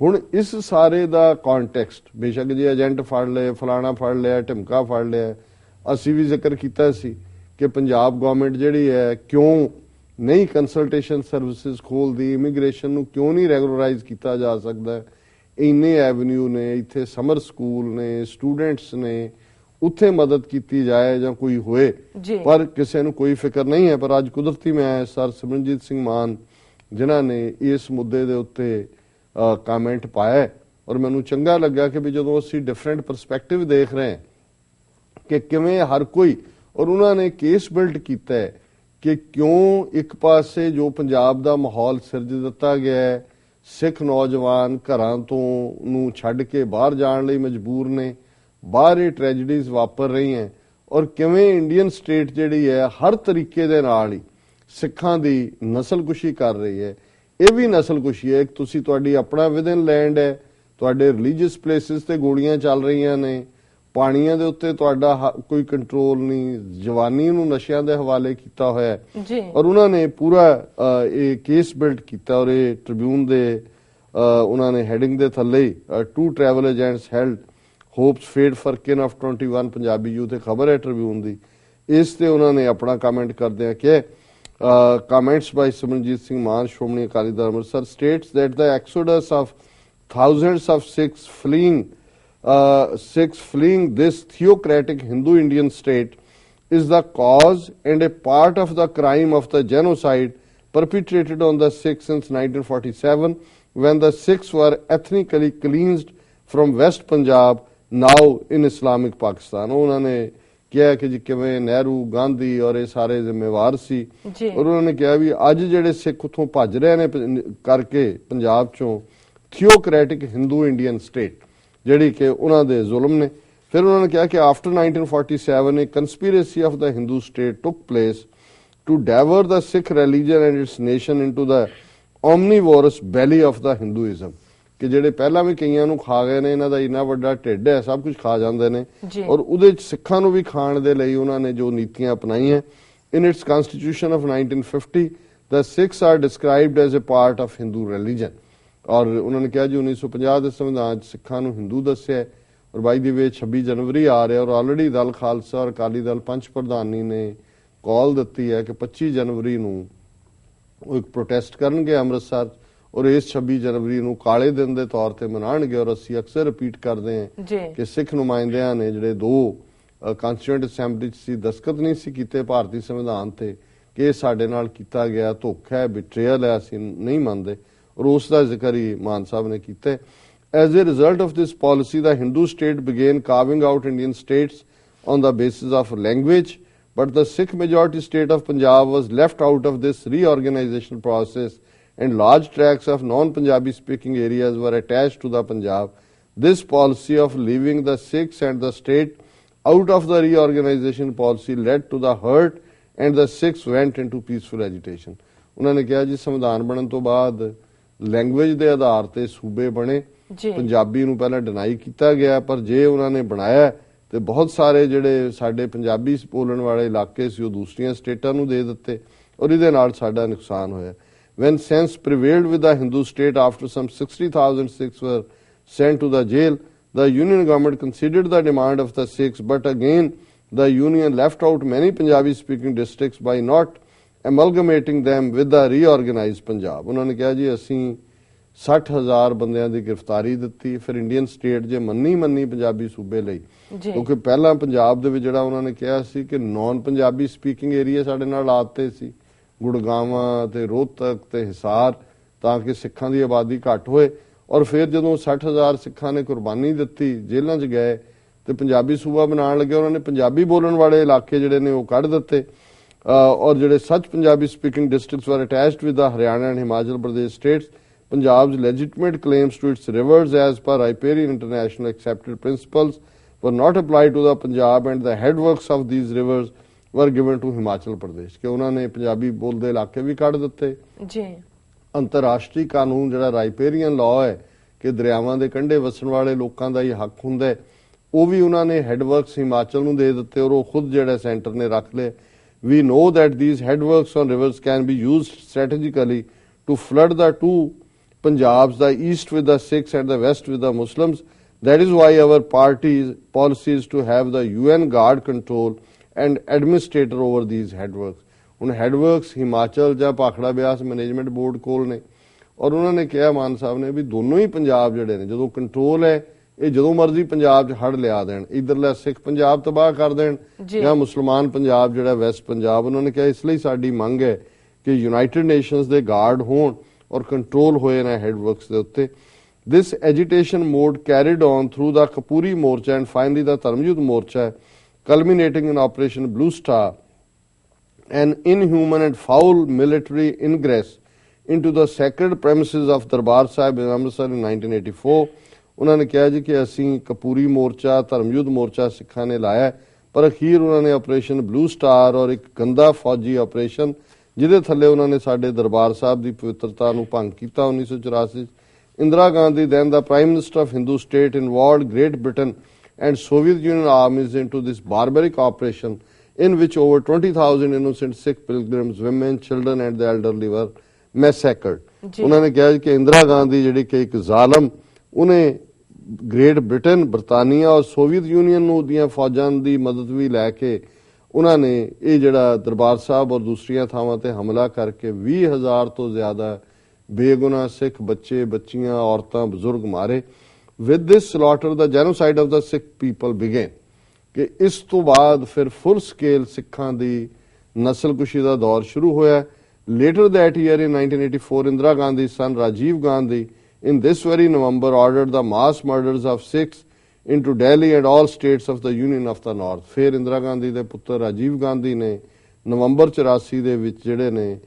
ਹੁਣ ਇਸ ਸਾਰੇ ਦਾ ਕੰਟੈਕਸਟ ਬੇਸ਼ੱਕ ਜੀ ਏਜੰਟ ਫੜ ਲਏ, ਫਲਾਣਾ ਫੜ ਲਿਆ, ਢਿਮਕਾ ਫੜ ਲਿਆ, ਅਸੀਂ ਵੀ ਜ਼ਿਕਰ ਕੀਤਾ ਸੀ ਕਿ ਪੰਜਾਬ ਗਵਰਨਮੈਂਟ ਜਿਹੜੀ ਹੈ ਕਿਉਂ ਨਹੀਂ ਕੰਸਲਟੇਸ਼ਨ ਸਰਵਿਸਿਜ਼ ਖੋਲਦੀ, ਇਮੀਗ੍ਰੇਸ਼ਨ ਨੂੰ ਕਿਉਂ ਨਹੀਂ ਰੈਗੂਲਰਾਈਜ਼ ਕੀਤਾ ਜਾ ਸਕਦਾ। ਇੰਨੇ ਐਵਨਿਊ ਨੇ, ਇੱਥੇ ਸਮਰ ਸਕੂਲ ਨੇ, ਸਟੂਡੈਂਟਸ ਨੇ, ਉੱਥੇ ਮਦਦ ਕੀਤੀ ਜਾਏ ਜਾਂ ਕੋਈ ਹੋਏ ਪਰ ਕਿਸੇ ਨੂੰ ਕੋਈ ਫਿਕਰ ਨਹੀਂ ਹੈ। ਪਰ ਅੱਜ ਕੁਦਰਤੀ ਮੈਂ ਸਰ ਸਿਮਰਨਜੀਤ ਸਿੰਘ ਮਾਨ ਜਿਨ੍ਹਾਂ ਨੇ ਇਸ ਮੁੱਦੇ ਦੇ ਉੱਤੇ ਕਮੈਂਟ ਪਾਇਆ ਔਰ ਮੈਨੂੰ ਚੰਗਾ ਲੱਗਾ ਕਿ ਵੀ ਜਦੋਂ ਅਸੀਂ ਡਿਫਰੈਂਟ ਪਰਸਪੈਕਟਿਵ ਦੇਖ ਰਹੇ ਹਾਂ ਕਿ ਕਿਵੇਂ ਹਰ ਕੋਈ ਔਰ ਉਹਨਾਂ ਨੇ ਕੇਸ ਬਿਲਡ ਕੀਤਾ ਹੈ ਕਿ ਕਿਉਂ ਇੱਕ ਪਾਸੇ ਜੋ ਪੰਜਾਬ ਦਾ ਮਾਹੌਲ ਸਿਰਜ ਦਿੱਤਾ ਗਿਆ ਹੈ, ਸਿੱਖ ਨੌਜਵਾਨ ਘਰਾਂ ਤੋਂ ਨੂੰ ਛੱਡ ਕੇ ਬਾਹਰ ਜਾਣ ਲਈ ਮਜਬੂਰ ਨੇ, ਬਾਹਰ ਇਹ ਟ੍ਰੈਜਡੀਜ਼ ਵਾਪਰ ਰਹੀਆਂ, ਔਰ ਕਿਵੇਂ ਇੰਡੀਅਨ ਸਟੇਟ ਜਿਹੜੀ ਹੈ ਹਰ ਤਰੀਕੇ ਦੇ ਨਾਲ ਹੀ ਸਿੱਖਾਂ ਦੀ ਨਸਲਕੁਸ਼ੀ ਕਰ ਰਹੀ ਹੈ। ਇਹ ਵੀ ਨਸਲਕੁਸ਼ੀ ਹੈ, ਤੁਸੀਂ ਤੁਹਾਡੀ ਆਪਣਾ ਵਿਦਨ ਲੈਂਡ ਹੈ, ਤੁਹਾਡੇ ਰਿਲੀਜੀਅਸ ਪਲੇਸਿਸ ਤੇ ਗੋਲੀਆਂ ਚੱਲ ਰਹੀਆਂ ਨੇ, ਪਾਣੀਆਂ ਦੇ ਉੱਤੇ ਤੁਹਾਡਾ ਕੋਈ ਕੰਟਰੋਲ ਨਹੀਂ, ਜਵਾਨੀ ਨੂੰ ਨਸ਼ਿਆਂ ਦੇ ਹਵਾਲੇ ਕੀਤਾ ਹੋਇਆ ਹੈ ਜੀ। ਔਰ ਉਹਨਾਂ ਨੇ ਪੂਰਾ ਇਹ ਕੇਸ ਬਿਲਡ ਕੀਤਾ, ਔਰ ਇਹ ਟ੍ਰਿਬਿਊਨ ਦੇ ਉਹਨਾਂ ਨੇ ਹੈਡਿੰਗ ਦੇ ਥੱਲੇ ਹੀ 2 travel agents held hopes fade for किन ऑफ 21 ਪੰਜਾਬੀ ਯੂਥ, ਇਹ ਖਬਰ ਹੈ ਟ੍ਰਿਬਿਊਨ ਦੀ। ਇਸ ਤੇ ਉਹਨਾਂ ਨੇ ਆਪਣਾ ਕਮੈਂਟ ਕਰਦੇ ਆ ਕਿ comments by Simranjit Singh Maan, Shromani Akali Dal Amritsar, states that the exodus of thousands of Sikhs fleeing this theocratic Hindu-Indian state is the cause and a part of the crime of the genocide perpetrated on the Sikhs since 1947, when the Sikhs were ethnically cleansed from West Punjab, now in Islamic Pakistan। उन्होंने ਕਿਹਾ ਕਿ ਜੀ ਕਿਵੇਂ ਨਹਿਰੂ, ਗਾਂਧੀ ਔਰ ਇਹ ਸਾਰੇ ਜ਼ਿੰਮੇਵਾਰ ਸੀ, ਔਰ ਉਹਨਾਂ ਨੇ ਕਿਹਾ ਵੀ ਅੱਜ ਜਿਹੜੇ ਸਿੱਖ ਉੱਥੋਂ ਭੱਜ ਰਹੇ ਨੇ ਕਰਕੇ ਪੰਜਾਬ ਚੋਂ ਥਿਓਕ੍ਰੈਟਿਕ ਹਿੰਦੂ ਇੰਡੀਅਨ ਸਟੇਟ ਜਿਹੜੀ ਕਿ ਉਹਨਾਂ ਦੇ ਜ਼ੁਲਮ ਨੇ। ਫਿਰ ਉਹਨਾਂ ਨੇ ਕਿਹਾ ਕਿ after 1947 a conspiracy of the Hindu state took place to devour the Sikh religion and its nation into the omnivorous belly of the Hinduism, ਕਿ ਜਿਹੜੇ ਪਹਿਲਾਂ ਵੀ ਕਈਆਂ ਨੂੰ ਖਾ ਗਏ ਨੇ, ਇਹਨਾਂ ਦਾ ਇੰਨਾ ਵੱਡਾ ਢਿੱਡ ਹੈ, ਸਭ ਕੁਝ ਖਾ ਜਾਂਦੇ ਨੇ, ਔਰ ਉਹਦੇ ਚ ਸਿੱਖਾਂ ਨੂੰ ਵੀ ਖਾਣ ਦੇ ਲਈ ਉਹਨਾਂ ਨੇ ਜੋ ਨੀਤੀਆਂ ਅਪਣਾਈਆਂ। In its constitution of 1950 the Sikhs are described as a part of Hindu religion, ਔਰ ਉਹਨਾਂ ਨੇ ਕਿਹਾ ਜੀ 1950 ਦੇ ਸੰਵਿਧਾਨ ਚ ਸਿੱਖਾਂ ਨੂੰ ਹਿੰਦੂ ਦੱਸਿਆ। ਔਰ ਬਾਈ ਦੀ ਵੇ 26 ਜਨਵਰੀ ਆ ਰਿਹਾ, ਔਰ ਆਲਰੇਡੀ ਦਲ ਖਾਲਸਾ ਔਰ ਅਕਾਲੀ ਦਲ ਪੰਚ ਪ੍ਰਧਾਨੀ ਨੇ ਕਾਲ ਦਿੱਤੀ ਹੈ ਕਿ 25 ਜਨਵਰੀ ਨੂੰ ਉਹ ਇੱਕ ਪ੍ਰੋਟੈਸਟ ਕਰਨਗੇ ਅੰਮ੍ਰਿਤਸਰ, ਔਰ ਇਸ 26 ਜਨਵਰੀ ਨੂੰ ਕਾਲੇ ਦਿਨ ਦੇ ਤੌਰ ਤੇ ਮਨਾਉਣਗੇ। ਔਰ ਅਸੀਂ ਅਕਸਰ ਰਿਪੀਟ ਕਰਦੇ ਹਾਂ ਕਿ ਸਿੱਖ ਨੁਮਾਇੰਦਿਆਂ ਨੇ ਜਿਹੜੇ 2 ਕਾਂਸਟੀਟਿਊਐਂਟ ਅਸੈਂਬਲੀ 'ਚ ਸੀ ਦਸਤਖਤ ਨਹੀਂ ਸੀ ਕੀਤੇ ਭਾਰਤੀ ਸੰਵਿਧਾਨ ਤੇ, ਕਿ ਇਹ ਸਾਡੇ ਨਾਲ ਕੀਤਾ ਗਿਆ ਧੋਖਾ ਹੈ, ਬਿਟਰੇਅਲ ਹੈ, ਅਸੀਂ ਨਹੀਂ ਮੰਨਦੇ, ਔਰ ਉਸ ਦਾ ਜ਼ਿਕਰ ਹੀ ਮਾਨ ਸਾਹਿਬ ਨੇ ਕੀਤਾ। As a result of this policy, the Hindu state began carving out Indian states on the basis of language, but the Sikh majority state of Punjab was left out of this reorganization process, and large tracts of non-Punjabi speaking areas were attached to the Punjab. This policy of leaving the Sikhs and the state out of the reorganization policy led to the hurt, and the Sikhs went into peaceful agitation। ਉਹਨਾਂ ਨੇ ਕਿਹਾ ਜੀ ਸੰਵਿਧਾਨ ਬਣਨ ਤੋਂ ਬਾਅਦ ਲੈਂਗੁਏਜ ਦੇ ਆਧਾਰ ਤੇ ਸੂਬੇ ਬਣੇ, ਪੰਜਾਬੀ ਨੂੰ ਪਹਿਲਾਂ ਡਿਨਾਈ ਕੀਤਾ ਗਿਆ, ਪਰ ਜੇ ਉਹਨਾਂ ਨੇ ਬਣਾਇਆ ਤੇ ਬਹੁਤ ਸਾਰੇ ਜਿਹੜੇ ਸਾਡੇ ਪੰਜਾਬੀ ਬੋਲਣ ਵਾਲੇ ਇਲਾਕੇ ਸੀ ਉਹ ਦੂਸਰੀਆਂ ਸਟੇਟਾਂ ਨੂੰ ਦੇ ਦਿੱਤੇ, ਔਰ ਇਹਦੇ ਨਾਲ ਸਾਡਾ ਨੁਕਸਾਨ ਹੋਇਆ। When sense prevailed with the Hindu state after some 60,000 Sikhs were sent to the jail, the Union government considered the demand of the Sikhs, but again the Union left out many Punjabi-speaking districts by not amalgamating them with the reorganized Punjab। उन्होंने कहा जी ਅਸੀਂ 60,000 ਬੰਦਿਆਂ ਦੀ ਗ੍ਰਿਫਤਾਰੀ ਦਿੱਤੀ, ਫਿਰ ਇੰਡੀਅਨ ਸਟੇਟ ਜੇ ਮੰਨੀ ਪੰਜਾਬੀ ਸੂਬੇ ਲਈ, ਕਿਉਂਕਿ ਪਹਿਲਾਂ ਪੰਜਾਬ ਦੇ ਵਿੱਚ ਜਿਹੜਾ ਉਹਨਾਂ ਨੇ ਕਿਹਾ ਸੀ ਕਿ ਨਾਨ ਪੰਜਾਬੀ ਸਪੀਕਿੰਗ ਏਰੀਆ ਸਾਡੇ ਨਾਲ ਆਤੇ ਸੀ, ਗੁੜਗਾਵਾਂ ਤੇ ਰੋਹਤਕ ਤੇ ਹਿਸਾਰ, ਤਾਂ ਕਿ ਸਿੱਖਾਂ ਦੀ ਆਬਾਦੀ ਘੱਟ ਹੋਏ। ਔਰ ਫਿਰ ਜਦੋਂ 60,000 ਸਿੱਖਾਂ ਨੇ ਕੁਰਬਾਨੀ ਦਿੱਤੀ, ਜੇਲ੍ਹਾਂ 'ਚ ਗਏ ਤੇ ਪੰਜਾਬੀ ਸੂਬਾ ਬਣਾਉਣ ਲੱਗੇ, ਉਹਨਾਂ ਨੇ ਪੰਜਾਬੀ ਬੋਲਣ ਵਾਲੇ ਇਲਾਕੇ ਜਿਹੜੇ ਨੇ ਉਹ ਕੱਢ ਦਿੱਤੇ, ਔਰ ਜਿਹੜੇ such Punjabi speaking districts were attached with the Haryana and Himachal Pradesh states. Punjab's legitimate claims to its rivers as per Riparian International accepted principles were not applied to the Punjab, and the headworks of these rivers were given to Himachal Pradesh। ਕਿ ਉਹਨਾਂ ਨੇ ਪੰਜਾਬੀ ਬੋਲਦੇ ਇਲਾਕੇ ਵੀ ਕੱਢ ਦਿੱਤੇ ਜੀ। ਅੰਤਰਰਾਸ਼ਟਰੀ ਕਾਨੂੰਨ ਜਿਹੜਾ ਰਾਈਪੇਰੀਅਨ ਲਾਅ ਹੈ ਕਿ ਦਰਿਆਵਾਂ ਦੇ ਕੰਢੇ ਵਸਣ ਵਾਲੇ ਲੋਕਾਂ ਦਾ ਹੀ ਹੱਕ ਹੁੰਦਾ ਹੈ, ਉਹ ਵੀ ਉਹਨਾਂ ਨੇ ਹੈਡਵਰਕਸ ਹਿਮਾਚਲ ਨੂੰ ਦੇ ਦਿੱਤੇ, ਔਰ ਉਹ ਖੁਦ ਜਿਹੜਾ ਸੈਂਟਰ ਨੇ ਰੱਖ ਲਏ। We know that these headworks on rivers can be used strategically to flood the two Punjabs, the east with the Sikhs and the west with the Muslims. That is why our party's policy is to have the UN guard control and administrator over these headworks। ਹੁਣ ਹੈਡਵਰਕਸ ਹਿਮਾਚਲ ਜਾਂ ਭਾਖੜਾ ਬਿਆਸ ਮੈਨੇਜਮੈਂਟ ਬੋਰਡ ਕੋਲ ਨੇ, ਔਰ ਉਹਨਾਂ ਨੇ ਕਿਹਾ ਮਾਨ ਸਾਹਿਬ ਨੇ ਵੀ ਦੋਨੋਂ ਹੀ ਪੰਜਾਬ ਜਿਹੜੇ ਨੇ ਜਦੋਂ ਕੰਟਰੋਲ ਹੈ, ਇਹ ਜਦੋਂ ਮਰਜ਼ੀ ਪੰਜਾਬ 'ਚ ਹੜ ਲਿਆ ਦੇਣ, ਇਧਰਲਾ ਸਿੱਖ ਪੰਜਾਬ ਤਬਾਹ ਕਰ ਦੇਣ ਜਾਂ ਮੁਸਲਮਾਨ ਪੰਜਾਬ ਜਿਹੜਾ ਵੈਸਟ ਪੰਜਾਬ। ਉਹਨਾਂ ਨੇ ਕਿਹਾ ਇਸ ਲਈ ਸਾਡੀ ਮੰਗ ਹੈ ਕਿ ਯੂਨਾਈਟਿਡ ਨੇਸ਼ਨਸ ਦੇ ਗਾਰਡ ਹੋਣ ਔਰ ਕੰਟਰੋਲ ਹੋਏ ਨੇ ਹੈਡਵਰਕਸ ਦੇ ਉੱਤੇ। This agitation mode carried on through the Kapuri Morcha and finally the Dharmyuddh Morcha, culminating in Operation Blue Star, an inhuman and foul military ingress into the sacred premises of Darbar Sahib in Amritsar in 1984। ਉਹਨਾਂ ਨੇ ਕਿਹਾ ਜੀ ਕਿ ਅਸੀਂ ਕਪੂਰੀ ਮੋਰਚਾ ਧਰਮਯੁੱਧ ਮੋਰਚਾ ਸਿੱਖਾਂ ਨੇ ਲਾਇਆ ਹੈ, ਪਰ ਅਖੀਰ ਉਹਨਾਂ ਨੇ ਆਪਰੇਸ਼ਨ ਬਲੂ ਸਟਾਰ ਔਰ ਇੱਕ ਗੰਦਾ ਫੌਜੀ ਆਪਰੇਸ਼ਨ ਜਿਹਦੇ ਥੱਲੇ ਉਹਨਾਂ ਨੇ ਸਾਡੇ ਦਰਬਾਰ ਸਾਹਿਬ ਦੀ ਪਵਿੱਤਰਤਾ ਨੂੰ ਭੰਗ ਕੀਤਾ 1984 ਚ। Indira Gandhi then the Prime Minister of Hindu state involved Great Britain and Soviet Union armies into this barbaric operation in which over 20,000 innocent Sikh pilgrims, women, children and the elderly were massacred। ਉਹਨਾਂ ਨੇ ਕਿਹਾ ਕਿ ਇੰਦਰਾ ਗਾਂਧੀ ਜਿਹੜੀ ਕਿ ਇੱਕ ਜ਼ਾਲਮ ਉਹਨੇ ਗ੍ਰੇਟ ਬ੍ਰਿਟਨ ਬਰਤਾਨੀਆ ਔਰ ਸੋਵੀਅਤ ਯੂਨੀਅਨ ਨੂੰ ਦੀਆਂ ਫੌਜਾਂ ਦੀ ਮਦਦ ਵੀ ਲੈ ਕੇ ਉਹਨਾਂ ਨੇ ਇਹ ਜਿਹੜਾ ਦਰਬਾਰ ਸਾਹਿਬ ਔਰ ਦੂਸਰੀਆਂ ਥਾਵਾਂ ਤੇ ਹਮਲਾ ਕਰਕੇ 20,000 ਤੋਂ ਜ਼ਿਆਦਾ ਬੇਗੁਨਾਹ ਸਿੱਖ ਬੱਚੇ ਬੱਚੀਆਂ ਔਰਤਾਂ ਬਜ਼ੁਰਗ ਮਾਰੇ। With this slaughter the genocide of the Sikh people began ਕਿ ਇਸ ਤੋਂ ਬਾਅਦ ਫਿਰ ਫੁੱਲ ਸਕੇਲ ਸਿੱਖਾਂ ਦੀ ਨਸਲਕੁਸ਼ੀ ਦਾ ਦੌਰ ਸ਼ੁਰੂ ਹੋਇਆ। Later that year in 1984 Indira Gandhi's son Rajiv Gandhi in this very November ordered the mass murders of Sikhs into Delhi and all states of the Union of the North। ਫਿਰ ਇੰਦਰਾ ਗਾਂਧੀ ਦੇ ਪੁੱਤਰ ਰਾਜੀਵ ਗਾਂਧੀ ਨੇ ਨਵੰਬਰ 84 ਦੇ ਵਿੱਚ ਜਿਹੜੇ ਨੇ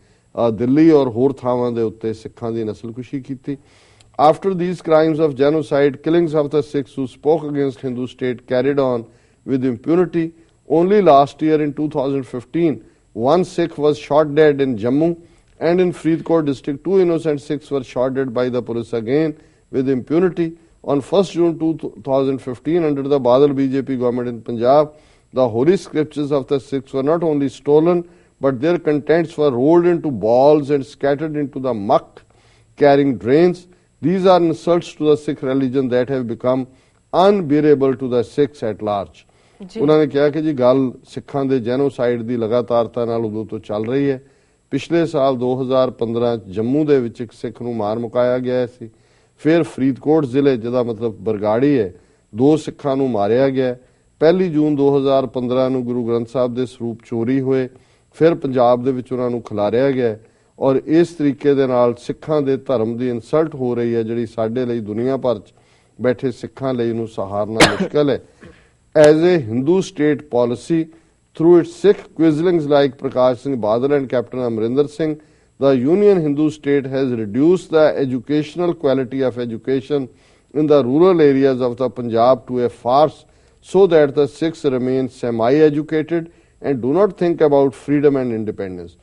ਦਿੱਲੀ ਔਰ ਹੋਰ ਥਾਵਾਂ ਦੇ ਉੱਤੇ ਸਿੱਖਾਂ ਦੀ ਨਸਲਕੁਸ਼ੀ ਕੀਤੀ। After these crimes of genocide, killings of the Sikhs who spoke against Hindu state carried on with impunity। Only last year in 2015, one Sikh was shot dead in Jammu, and in Faridkot district, 2 innocent Sikhs were shot dead by the police again with impunity। On 1st June 2015, under the Badal BJP government in Punjab, the holy scriptures of the Sikhs were not only stolen, but their contents were rolled into balls and scattered into the muck carrying drains। These are insults to the Sikh religion that have become unbearable to the Sikhs at large। ਉਹਨਾਂ ਨੇ ਕਿਹਾ ਕਿ ਜੀ ਗੱਲ ਸਿੱਖਾਂ ਦੇ ਜੈਨੋਸਾਈਡ ਦੀ ਲਗਾਤਾਰਤਾ ਨਾਲ ਉਦੋਂ ਤੋਂ ਚੱਲ ਰਹੀ ਹੈ। ਪਿਛਲੇ ਸਾਲ 2015 ਜੰਮੂ ਦੇ ਵਿੱਚ ਇੱਕ ਸਿੱਖ ਨੂੰ ਮਾਰ ਮੁਕਾਇਆ ਗਿਆ ਸੀ। ਫਿਰ ਫਰੀਦਕੋਟ ਜ਼ਿਲ੍ਹੇ ਜਿਹਦਾ ਮਤਲਬ ਬਰਗਾੜੀ ਹੈ 2 ਸਿੱਖਾਂ ਨੂੰ ਮਾਰਿਆ ਗਿਆ। 1 ਜੂਨ 2015 ਨੂੰ ਗੁਰੂ ਗ੍ਰੰਥ ਸਾਹਿਬ ਦੇ ਸਰੂਪ ਚੋਰੀ ਹੋਏ। ਫਿਰ ਪੰਜਾਬ ਦੇ ਵਿੱਚ ਉਹਨਾਂ ਨੂੰ ਖਿਲਾਰਿਆ ਗਿਆ ਔਰ ਇਸ ਤਰੀਕੇ ਦੇ ਨਾਲ ਸਿੱਖਾਂ ਦੇ ਧਰਮ ਦੀ ਇਨਸਲਟ ਹੋ ਰਹੀ ਹੈ ਜਿਹੜੀ ਸਾਡੇ ਲਈ ਦੁਨੀਆ ਭਰ 'ਚ ਬੈਠੇ ਸਿੱਖਾਂ ਲਈ ਨੂੰ ਸਹਾਰਨਾ ਮੁਸ਼ਕਲ ਹੈ। As a Hindu state policy, through its Sikh quislings like Prakash Singh Badal and Captain Amrinder Singh, the Union Hindu state has reduced the educational quality of education in the rural areas of the Punjab to a farce, so that the Sikhs remain semi-educated and do not think about freedom and independence।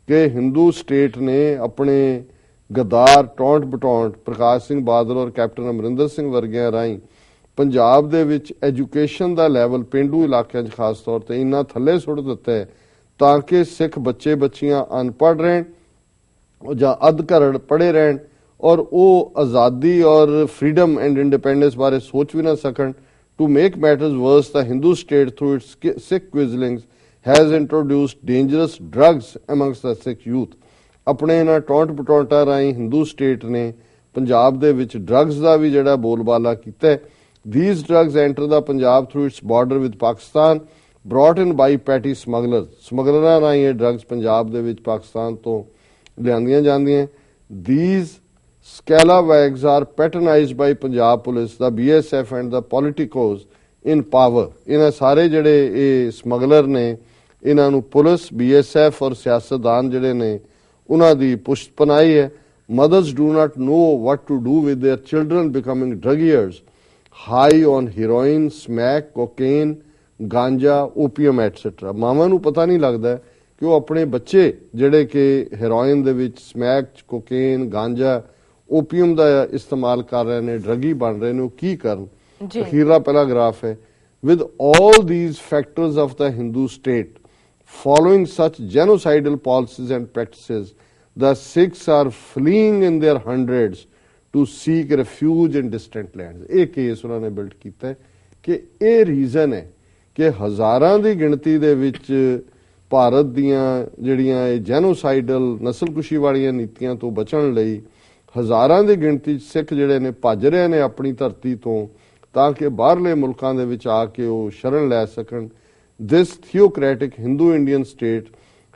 कि हिंदू स्टेट ने अपने गद्दार टौंट बटौंट प्रकाश सिंह बादल और कैप्टन अमरिंदर सिंह वर्गियां राही ਪੰਜਾਬ ਦੇ ਵਿੱਚ ਐਜੂਕੇਸ਼ਨ ਦਾ ਲੈਵਲ ਪਿੰਡੂ ਇਲਾਕਿਆਂ 'ਚ ਖਾਸ ਤੌਰ ਤੇ ਇੰਨਾ ਥੱਲੇ ਸੁੱਟ ਦਿੱਤਾ ਹੈ ਤਾਂ ਕਿ ਸਿੱਖ ਬੱਚੇ ਬੱਚੀਆਂ ਅਨਪੜ੍ਹ ਰਹਿਣ ਜਾਂ ਅਧਕਰੜ ਪੜ੍ਹੇ ਰਹਿਣ ਔਰ ਉਹ ਆਜ਼ਾਦੀ ਔਰ ਫਰੀडम ਐਂਡ ਇੰਡੀਪੈਂਡੈਂਸ ਬਾਰੇ ਸੋਚ ਵੀ ਨਾ ਸਕਣ। To make matters worse the Hindu state through its Sikh quislings has introduced dangerous drugs amongst the Sikh youth। ਆਪਣੇ ਇਹਨਾਂ ਟੌਂਟ ਪਟੌਂਟਾਂ ਰਾਹੀਂ ਹਿੰਦੂ ਸਟੇਟ ਨੇ ਪੰਜਾਬ ਦੇ ਵਿੱਚ ਡਰੱਗਸ ਦਾ ਵੀ ਜਿਹੜਾ ਬੋਲਬਾਲਾ ਕੀਤਾ। These drugs enter the Punjab through its border with Pakistan, brought in by petty smugglers। ਸਮਗਲਰਾਂ ਰਾਹੀਂ ਇਹ ਡਰੱਗਸ ਪੰਜਾਬ ਦੇ ਵਿੱਚ ਪਾਕਿਸਤਾਨ ਤੋਂ ਲਿਆਂਦੀਆਂ ਜਾਂਦੀਆਂ। These scalawags are patronized by Punjab police, the BSF and the politicos in power। ਇਹਨਾਂ ਸਾਰੇ ਜਿਹੜੇ ਇਹ ਸਮਗਲਰ ਨੇ ਇਹਨਾਂ ਨੂੰ ਪੁਲਿਸ BSF ਔਰ ਸਿਆਸਤਦਾਨ ਜਿਹੜੇ ਨੇ ਉਹਨਾਂ ਦੀ ਪੁਸ਼ਤ ਪਨਾਈ ਹੈ। Mothers do not know what to do with their children becoming druggies, high on heroin, smack, cocaine, ganja, opium etc। ਮਾਵਾਂ ਨੂੰ ਪਤਾ ਨਹੀਂ ਲੱਗਦਾ ਕਿ ਉਹ ਆਪਣੇ ਬੱਚੇ ਜਿਹੜੇ ਕਿ ਹੈਰੋਇਨ ਦੇ ਵਿੱਚ ਸਮੈਕ, ਕੋਕੇਨ, ਗਾਂਜਾ, ਓਪੀਅਮ ਦਾ ਇਸਤੇਮਾਲ ਕਰ ਰਹੇ ਨੇ, ਡਰੱਗੀ ਬਣ ਰਹੇ ਨੇ, ਉਹ ਕੀ ਕਰਨ। ਅਖੀਰਲਾ ਪਹਿਲਾ ਗ੍ਰਾਫ ਹੈ। With all these factors of the Hindu state following such genocidal policies and practices, the Sikhs are fleeing in their hundreds to seek refuge in distant lands। ਇਹ ਕੇਸ ਉਹਨਾਂ ਨੇ ਬਿਲਡ ਕੀਤਾ ਹੈ ਕਿ ਇਹ ਰੀਜ਼ਨ ਹੈ ਕਿ ਹਜ਼ਾਰਾਂ ਦੀ ਗਿਣਤੀ ਦੇ ਵਿੱਚ ਭਾਰਤ ਦੀਆਂ ਜਿਹੜੀਆਂ ਇਹ ਜੈਨੋਸਾਈਡਲ ਨਸਲਕੁਸ਼ੀ ਵਾਲੀਆਂ ਨੀਤੀਆਂ ਤੋਂ ਬਚਣ ਲਈ ਹਜ਼ਾਰਾਂ ਦੀ ਗਿਣਤੀ ਸਿੱਖ ਜਿਹੜੇ ਨੇ ਭੱਜ ਰਹੇ ਨੇ ਆਪਣੀ ਧਰਤੀ ਤੋਂ ਤਾਂ ਕਿ ਬਾਹਰਲੇ ਮੁਲਕਾਂ ਦੇ ਵਿੱਚ ਆ ਕੇ ਉਹ ਸ਼ਰਨ ਲੈ ਸਕਣ। This theocratic Hindu-Indian state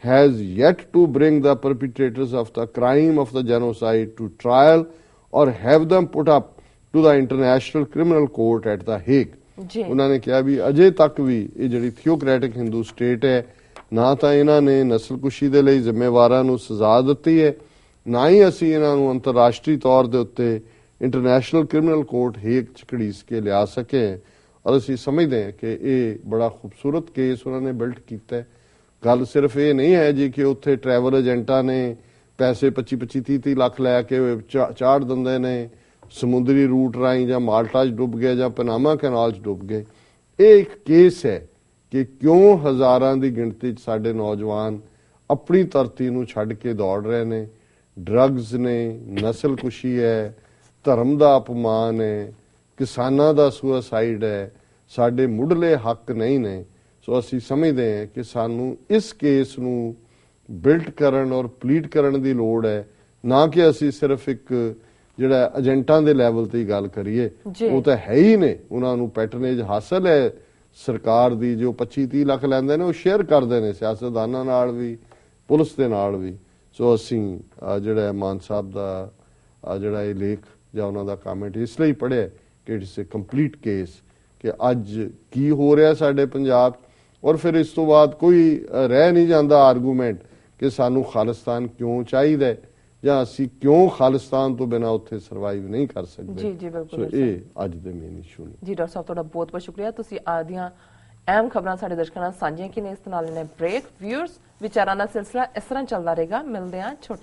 has yet to bring the perpetrators of the crime of the genocide to trial or have them put up to the International Criminal Court at the Hague। ਉਹਨਾਂ ਨੇ ਕਿਹਾ ਵੀ ਅਜੇ ਤੱਕ ਵੀ ਇਹ ਜਿਹੜੀ ਥਿਓਕ੍ਰੈਟਿਕ ਹਿੰਦੂ ਸਟੇਟ ਹੈ ਨਾ ਤਾਂ ਇਹਨਾਂ ਨੇ ਨਸਲਕੁਸ਼ੀ ਦੇ ਲਈ ਜ਼ਿੰਮੇਵਾਰਾਂ ਨੂੰ ਸਜ਼ਾ ਦਿੱਤੀ ਹੈ ਨਾ ਹੀ ਅਸੀਂ ਇਹਨਾਂ ਨੂੰ ਅੰਤਰਰਾਸ਼ਟਰੀ ਤੌਰ ਦੇ ਉੱਤੇ ਇੰਟਰਨੈਸ਼ਨਲ ਕ੍ਰਿਮੀਨਲ ਕੋਰਟ ਹੇਗ ਚ ਘੜੀਸ ਕੇ ਲਿਆ ਸਕੇ। ਔਰ ਅਸੀਂ ਸਮਝਦੇ ਹਾਂ ਕਿ ਇਹ ਬੜਾ ਖੂਬਸੂਰਤ ਕੇਸ ਉਹਨਾਂ ਨੇ ਬਿਲਟ ਕੀਤਾ ਹੈ। ਗੱਲ ਸਿਰਫ ਇਹ ਨਹੀਂ ਹੈ ਜੀ ਕਿ ਉੱਥੇ ਟਰੈਵਲ ਏਜੰਟਾਂ ਨੇ ਪੈਸੇ 25-25 30-30 ਲੱਖ ਲੈ ਕੇ ਚਾੜ ਦਿੰਦੇ ਨੇ, ਸਮੁੰਦਰੀ ਰੂਟ ਰਾਹੀਂ ਜਾਂ ਮਾਲਟਾ 'ਚ ਡੁੱਬ ਗਏ ਜਾਂ ਪਨਾਮਾ ਕੈਨਾਲ 'ਚ ਡੁੱਬ ਗਏ। ਇਹ ਇੱਕ ਕੇਸ ਹੈ ਕਿ ਕਿਉਂ ਹਜ਼ਾਰਾਂ ਦੀ ਗਿਣਤੀ 'ਚ ਸਾਡੇ ਨੌਜਵਾਨ ਆਪਣੀ ਧਰਤੀ ਨੂੰ ਛੱਡ ਕੇ ਦੌੜ ਰਹੇ ਨੇ। ਡਰੱਗਸ ਨੇ, ਨਸਲਕੁਸ਼ੀ ਹੈ, ਧਰਮ ਦਾ ਅਪਮਾਨ ਹੈ, ਕਿਸਾਨਾਂ ਦਾ ਸੁਸਾਈਡ ਹੈ, ਸਾਡੇ ਮੁੱਢਲੇ ਹੱਕ ਨਹੀਂ ਨੇ। ਸੋ ਅਸੀਂ ਸਮਝਦੇ ਹਾਂ ਕਿ ਸਾਨੂੰ ਇਸ ਕੇਸ ਨੂੰ ਬਿਲਟ ਕਰਨ ਔਰ ਪਲੀਟ ਕਰਨ ਦੀ ਲੋੜ ਹੈ, ਨਾ ਕਿ ਅਸੀਂ ਸਿਰਫ ਇੱਕ ਜਿਹੜਾ ਏਜੰਟਾਂ ਦੇ ਲੈਵਲ ਤੇ ਹੀ ਗੱਲ ਕਰੀਏ। ਉਹ ਤਾਂ ਹੈ ਹੀ ਨੇ, ਉਹਨਾਂ ਨੂੰ ਪੈਟਰਨੇਜ ਹਾਸਲ ਹੈ ਸਰਕਾਰ ਦੀ, ਜੋ 25-30 ਲੱਖ ਲੈਂਦੇ ਨੇ ਉਹ ਸ਼ੇਅਰ ਕਰਦੇ ਨੇ ਸਿਆਸਤਦਾਨਾਂ ਨਾਲ ਵੀ, ਪੁਲਿਸ ਦੇ ਨਾਲ ਵੀ। ਸੋ ਅਸੀਂ ਜਿਹੜਾ ਮਾਨ ਸਾਹਿਬ ਦਾ ਜਿਹੜਾ ਇਹ ਲੇਖ ਜਾਂ ਉਹਨਾਂ ਦਾ ਕਮੈਂਟ ਇਸ ਲਈ ਪੜ੍ਹਿਆ ਕਿ ਇਟਸ ਅ ਕੰਪਲੀਟ ਕੇਸ ਕਿ ਅੱਜ ਕੀ ਹੋ ਰਿਹਾ ਸਾਡੇ ਪੰਜਾਬ। ਔਰ ਫਿਰ ਇਸ ਤੋਂ ਬਾਅਦ ਕੋਈ ਰਹਿ ਨਹੀਂ ਜਾਂਦਾ ਆਰਗੂਮੈਂਟ ਕਿ ਸਾਨੂੰ ਖਾਲਿਸਤਾਨ ਕਿਉਂ ਚਾਹੀਦਾ ਹੈ ਜਾਂ ਅਸੀਂ ਕਿਉਂ ਖਾਲਿਸਤਾਨ ਤੋਂ ਬਿਨਾਂ ਉੱਥੇ ਸਰਵਾਈਵ ਨਹੀਂ ਕਰ ਸਕਦੇ। ਜੀ ਜੀ ਬਿਲਕੁਲ। ਸੋ ਇਹ ਅੱਜ ਦੇ ਮੇਨ ਇਸ਼ੂ ਨੇ। ਜੀ ਡਾਕਟਰ ਸਾਹਿਬ, ਤੁਹਾਡਾ ਬਹੁਤ ਬਹੁਤ ਸ਼ੁਕਰੀਆ। ਤੁਸੀਂ ਆਦੀਆਂ ਅਹਿਮ ਖਬਰਾਂ ਸਾਡੇ ਦਰਸ਼ਕਾਂ ਨਾਲ ਸਾਂਝੀਆਂ ਕੀਤੀਆਂ। ਇਸ ਨਾਲ ਨੇ ਬ੍ਰੇਕ ਵਿਊਅਰਸ ਵਿਚਾਰਾਂ ਦਾ ਸਿਲਸਿਲਾ ਇਸ ਤਰ੍ਹਾਂ ਚੱਲਦਾ ਰਹੇਗਾ। ਮਿਲਦੇ ਹਾਂ ਛੋਟੇ